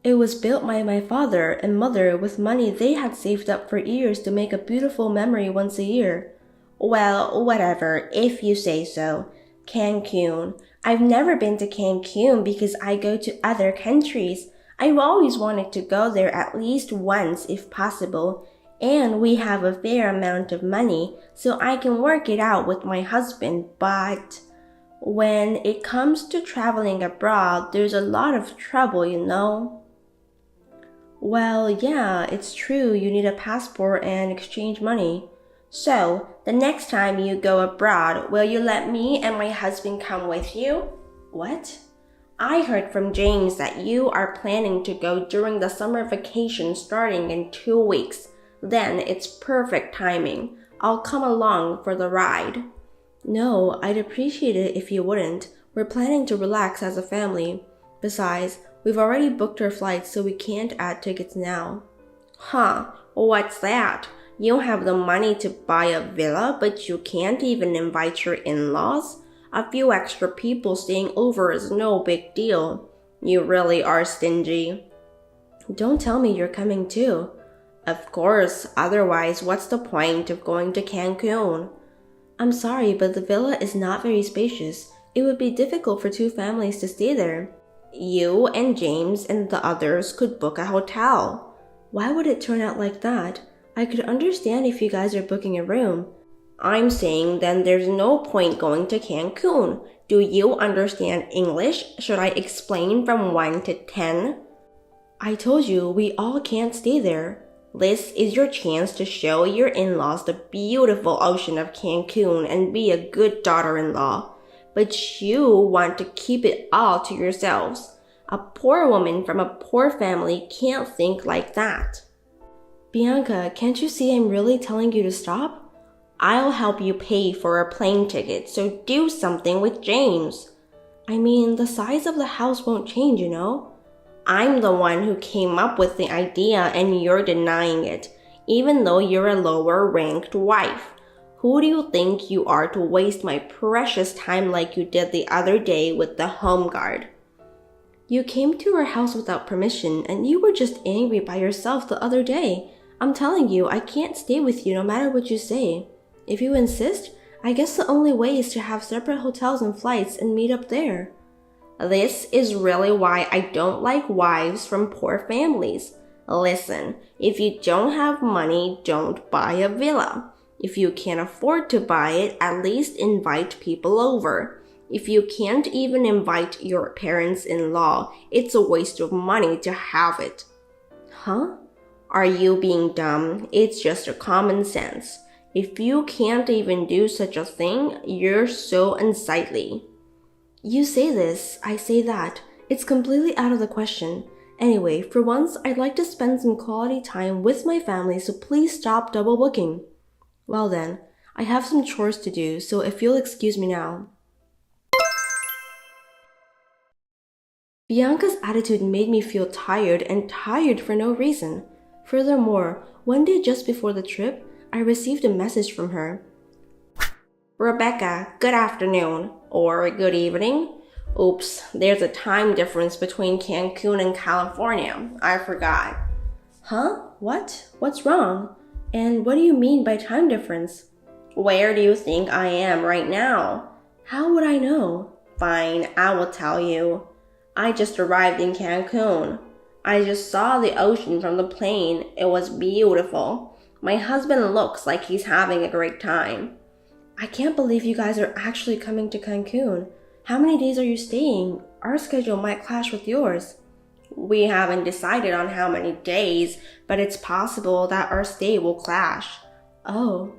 It was built by my father and mother with money they had saved up for years to make a beautiful memory once a year. Well, whatever, if you say so. Cancun. I've never been to Cancun because I go to other countries. I've always wanted to go there at least once if possible. And we have a fair amount of money, so I can work it out with my husband, but... When it comes to traveling abroad, there's a lot of trouble, you know. Well, yeah, it's true you need a passport and exchange money. So, the next time you go abroad, will you let me and my husband come with you? What? I heard from James that you are planning to go during the summer vacation starting in 2 weeks. Then it's perfect timing. I'll come along for the ride. No, I'd appreciate it if you wouldn't. We're planning to relax as a family. Besides, we've already booked our flights, so we can't add tickets now. Huh, what's that? You have the money to buy a villa, but you can't even invite your in-laws? A few extra people staying over is no big deal. You really are stingy. Don't tell me you're coming too. Of course, otherwise what's the point of going to Cancun? I'm sorry, but the villa is not very spacious. It would be difficult for 2 families to stay there. You and James and the others could book a hotel. Why would it turn out like that? I could understand if you guys are booking a room. I'm saying then there's no point going to Cancun. Do you understand English? Should I explain from 1 to 10? I told you we all can't stay there. This is your chance to show your in-laws the beautiful ocean of Cancun and be a good daughter-in-law. But you want to keep it all to yourselves. A poor woman from a poor family can't think like that. Bianca, can't you see I'm really telling you to stop? I'll help you pay for a plane ticket, so do something with James. I mean, the size of the house won't change, you know? I'm the one who came up with the idea and you're denying it, even though you're a lower-ranked wife. Who do you think you are to waste my precious time like you did the other day with the home guard? You came to our house without permission and you were just angry by yourself the other day. I'm telling you, I can't stay with you no matter what you say. If you insist, I guess the only way is to have separate hotels and flights and meet up there. This is really why I don't like wives from poor families. Listen, if you don't have money, don't buy a villa. If you can't afford to buy it, at least invite people over. If you can't even invite your parents-in-law, it's a waste of money to have it. Huh? Are you being dumb? It's just a common sense. If you can't even do such a thing, you're so unsightly. You say this, I say that. It's completely out of the question. Anyway, for once, I'd like to spend some quality time with my family, so please stop double booking. Well then, I have some chores to do, so if you'll excuse me now. Bianca's attitude made me feel tired and tired for no reason. Furthermore, one day just before the trip, I received a message from her. Rebecca, good afternoon. Or good evening. Oops, there's a time difference between Cancun and California. I forgot. Huh? What? What's wrong? And what do you mean by time difference? Where do you think I am right now? How would I know? Fine, I will tell you. I just arrived in Cancun. I just saw the ocean from the plane. It was beautiful. My husband looks like he's having a great time. I can't believe you guys are actually coming to Cancun. How many days are you staying? Our schedule might clash with yours. We haven't decided on how many days, but it's possible that our stay will clash. Oh.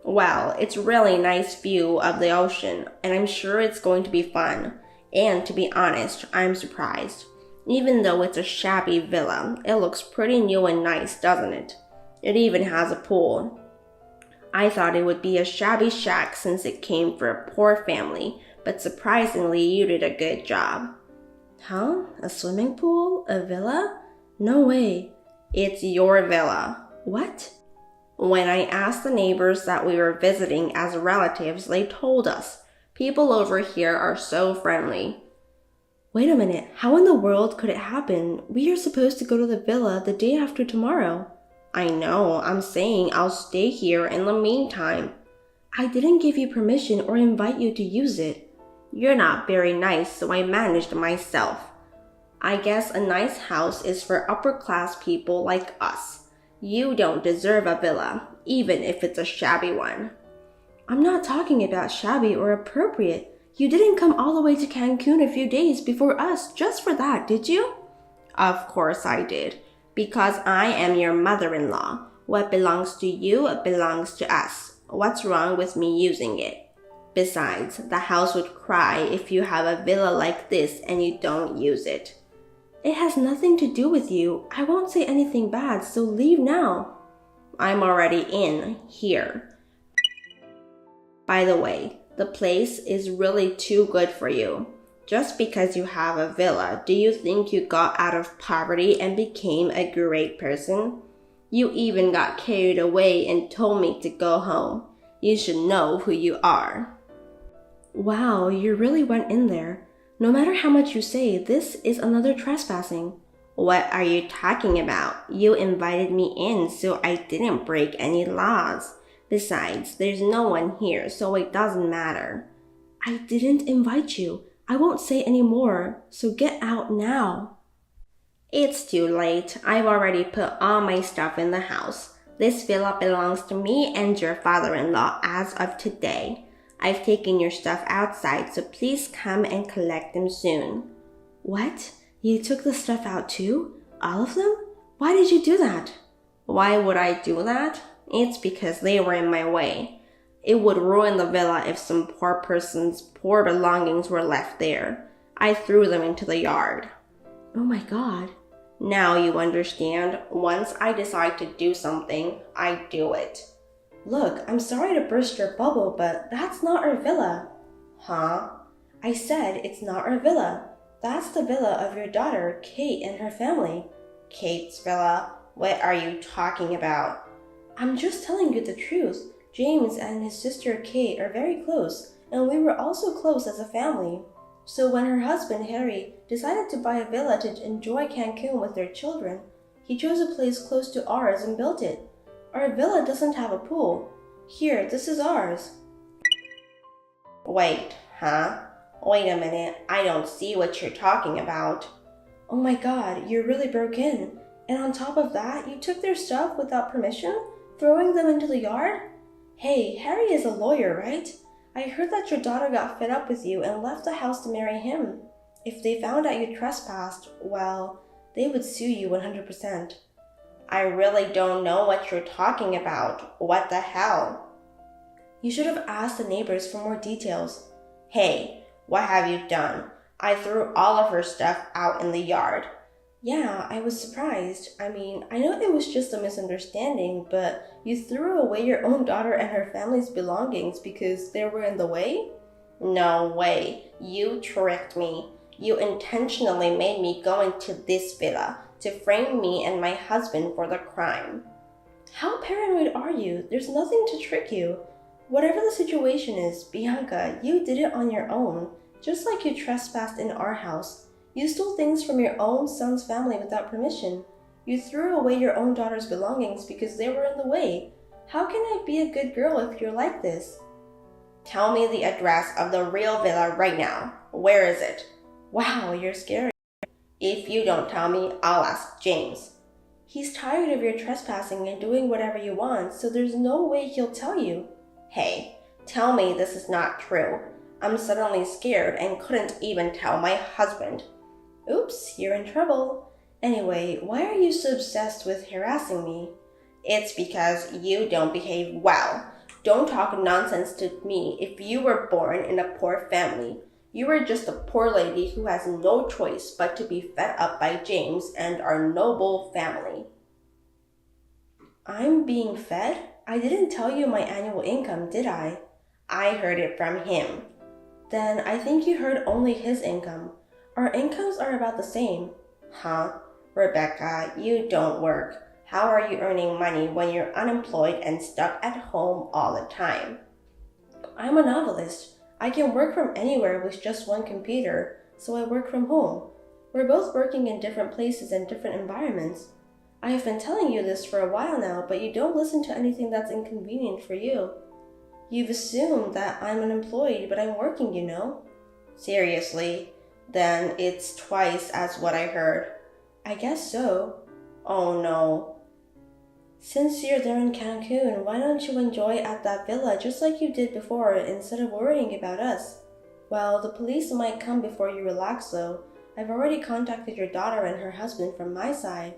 Well, it's really nice view of the ocean, and I'm sure it's going to be fun. And to be honest, I'm surprised. Even though it's a shabby villa, it looks pretty new and nice, doesn't it? It even has a pool. I thought it would be a shabby shack since it came for a poor family, but surprisingly you did a good job. Huh? A swimming pool? A villa? No way. It's your villa. What? When I asked the neighbors that we were visiting as relatives, they told us. People over here are so friendly. Wait a minute, how in the world could it happen? We are supposed to go to the villa the day after tomorrow. I know, I'm saying I'll stay here in the meantime. I didn't give you permission or invite you to use it. You're not very nice, so I managed myself. I guess a nice house is for upper-class people like us. You don't deserve a villa, even if it's a shabby one. I'm not talking about shabby or appropriate. You didn't come all the way to Cancun a few days before us just for that, did you? Of course I did, because I am your mother-in-law. What belongs to you belongs to us. What's wrong with me using it? Besides, the house would cry if you have a villa like this and you don't use it. It has nothing to do with you. I won't say anything bad, so leave now. I'm already in here. By the way, the place is really too good for you. Just because you have a villa, do you think you got out of poverty and became a great person? You even got carried away and told me to go home. You should know who you are. Wow, you really went in there. No matter how much you say, this is another trespassing. What are you talking about? You invited me in, so I didn't break any laws. Besides, there's no one here, so it doesn't matter. I didn't invite you. I won't say any more, so get out now. It's too late. I've already put all my stuff in the house. This villa belongs to me and your father-in-law as of today. I've taken your stuff outside, so please come and collect them soon. What? You took the stuff out too? All of them? Why did you do that? Why would I do that? It's because they were in my way. It would ruin the villa if some poor person's poor belongings were left there. I threw them into the yard. Oh my God. Now you understand. Once I decide to do something, I do it. Look, I'm sorry to burst your bubble, but that's not our villa. Huh? I said it's not our villa. That's the villa of your daughter, Kate, and her family. Kate's villa? What are you talking about? I'm just telling you the truth. James and his sister Kate are very close, and we were also close as a family. So when her husband, Harry, decided to buy a villa to enjoy Cancun with their children, he chose a place close to ours and built it. Our villa doesn't have a pool. Here, this is ours. Wait, huh? Wait a minute, I don't see what you're talking about. Oh my God, you really broke in. And on top of that, you took their stuff without permission, throwing them into the yard? Hey, Harry is a lawyer, right? I heard that your daughter got fed up with you and left the house to marry him. If they found out you trespassed, well, they would sue you 100%. I really don't know what you're talking about. What the hell? You should have asked the neighbors for more details. Hey, what have you done? I threw all of her stuff out in the yard. Yeah, I was surprised. I mean, I know it was just a misunderstanding, but you threw away your own daughter and her family's belongings because they were in the way? No way. You tricked me. You intentionally made me go into this villa to frame me and my husband for the crime. How paranoid are you? There's nothing to trick you. Whatever the situation is, Bianca, you did it on your own, just like you trespassed in our house. You stole things from your own son's family without permission. You threw away your own daughter's belongings because they were in the way. How can I be a good girl if you're like this? Tell me the address of the real villa right now. Where is it? Wow, you're scary. If you don't tell me, I'll ask James. He's tired of your trespassing and doing whatever you want, so there's no way he'll tell you. Hey, tell me this is not true. I'm suddenly scared and couldn't even tell my husband. Oops, you're in trouble. Anyway, why are you so obsessed with harassing me? It's because you don't behave well. Don't talk nonsense to me if you were born in a poor family. You are just a poor lady who has no choice but to be fed up by James and our noble family. I'm being fed? I didn't tell you my annual income, did I? I heard it from him. Then I think you heard only his income. Our incomes are about the same. Huh? Rebecca, you don't work. How are you earning money when you're unemployed and stuck at home all the time? I'm a novelist. I can work from anywhere with just one computer, so I work from home. We're both working in different places and different environments. I have been telling you this for a while now, but you don't listen to anything that's inconvenient for you. You've assumed that I'm unemployed, but I'm working, you know. Seriously? Then it's twice as what I heard. I guess so. Oh no. Since you're there in Cancun, why don't you enjoy at that villa just like you did before instead of worrying about us? Well, the police might come before you relax though. I've already contacted your daughter and her husband from my side.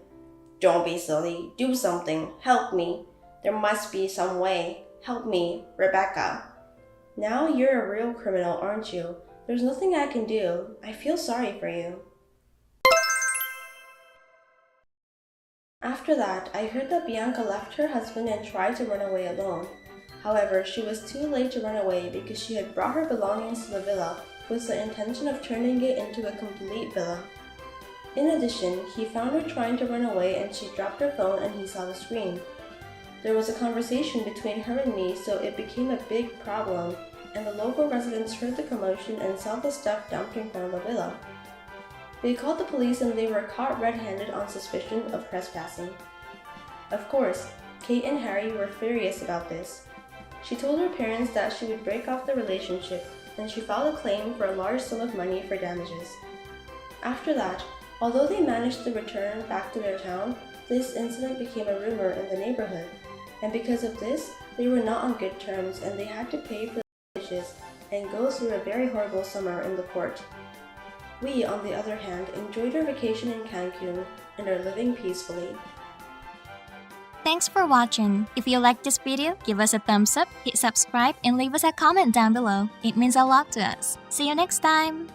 Don't be silly. Do something. Help me. There must be some way. Help me, Rebecca. Now you're a real criminal, aren't you? There's nothing I can do. I feel sorry for you. After that, I heard that Bianca left her husband and tried to run away alone. However, she was too late to run away because she had brought her belongings to the villa with the intention of turning it into a complete villa. In addition, he found her trying to run away and she dropped her phone and he saw the screen. There was a conversation between her and me, so it became a big problem, and the local residents heard the commotion and saw the stuff dumped in front of the villa. They called the police and they were caught red-handed on suspicion of trespassing. Of course, Kate and Harry were furious about this. She told her parents that she would break off the relationship, and she filed a claim for a large sum of money for damages. After that, although they managed to return back to their town, this incident became a rumor in the neighborhood, and because of this, they were not on good terms and they had to pay for the damages and go through a very horrible summer in the court. We, on the other hand, enjoyed our vacation in Cancun and are living peacefully. Thanks for watching. If you liked this video, give us a thumbs up, hit subscribe, and leave us a comment down below. It means a lot to us. See you next time!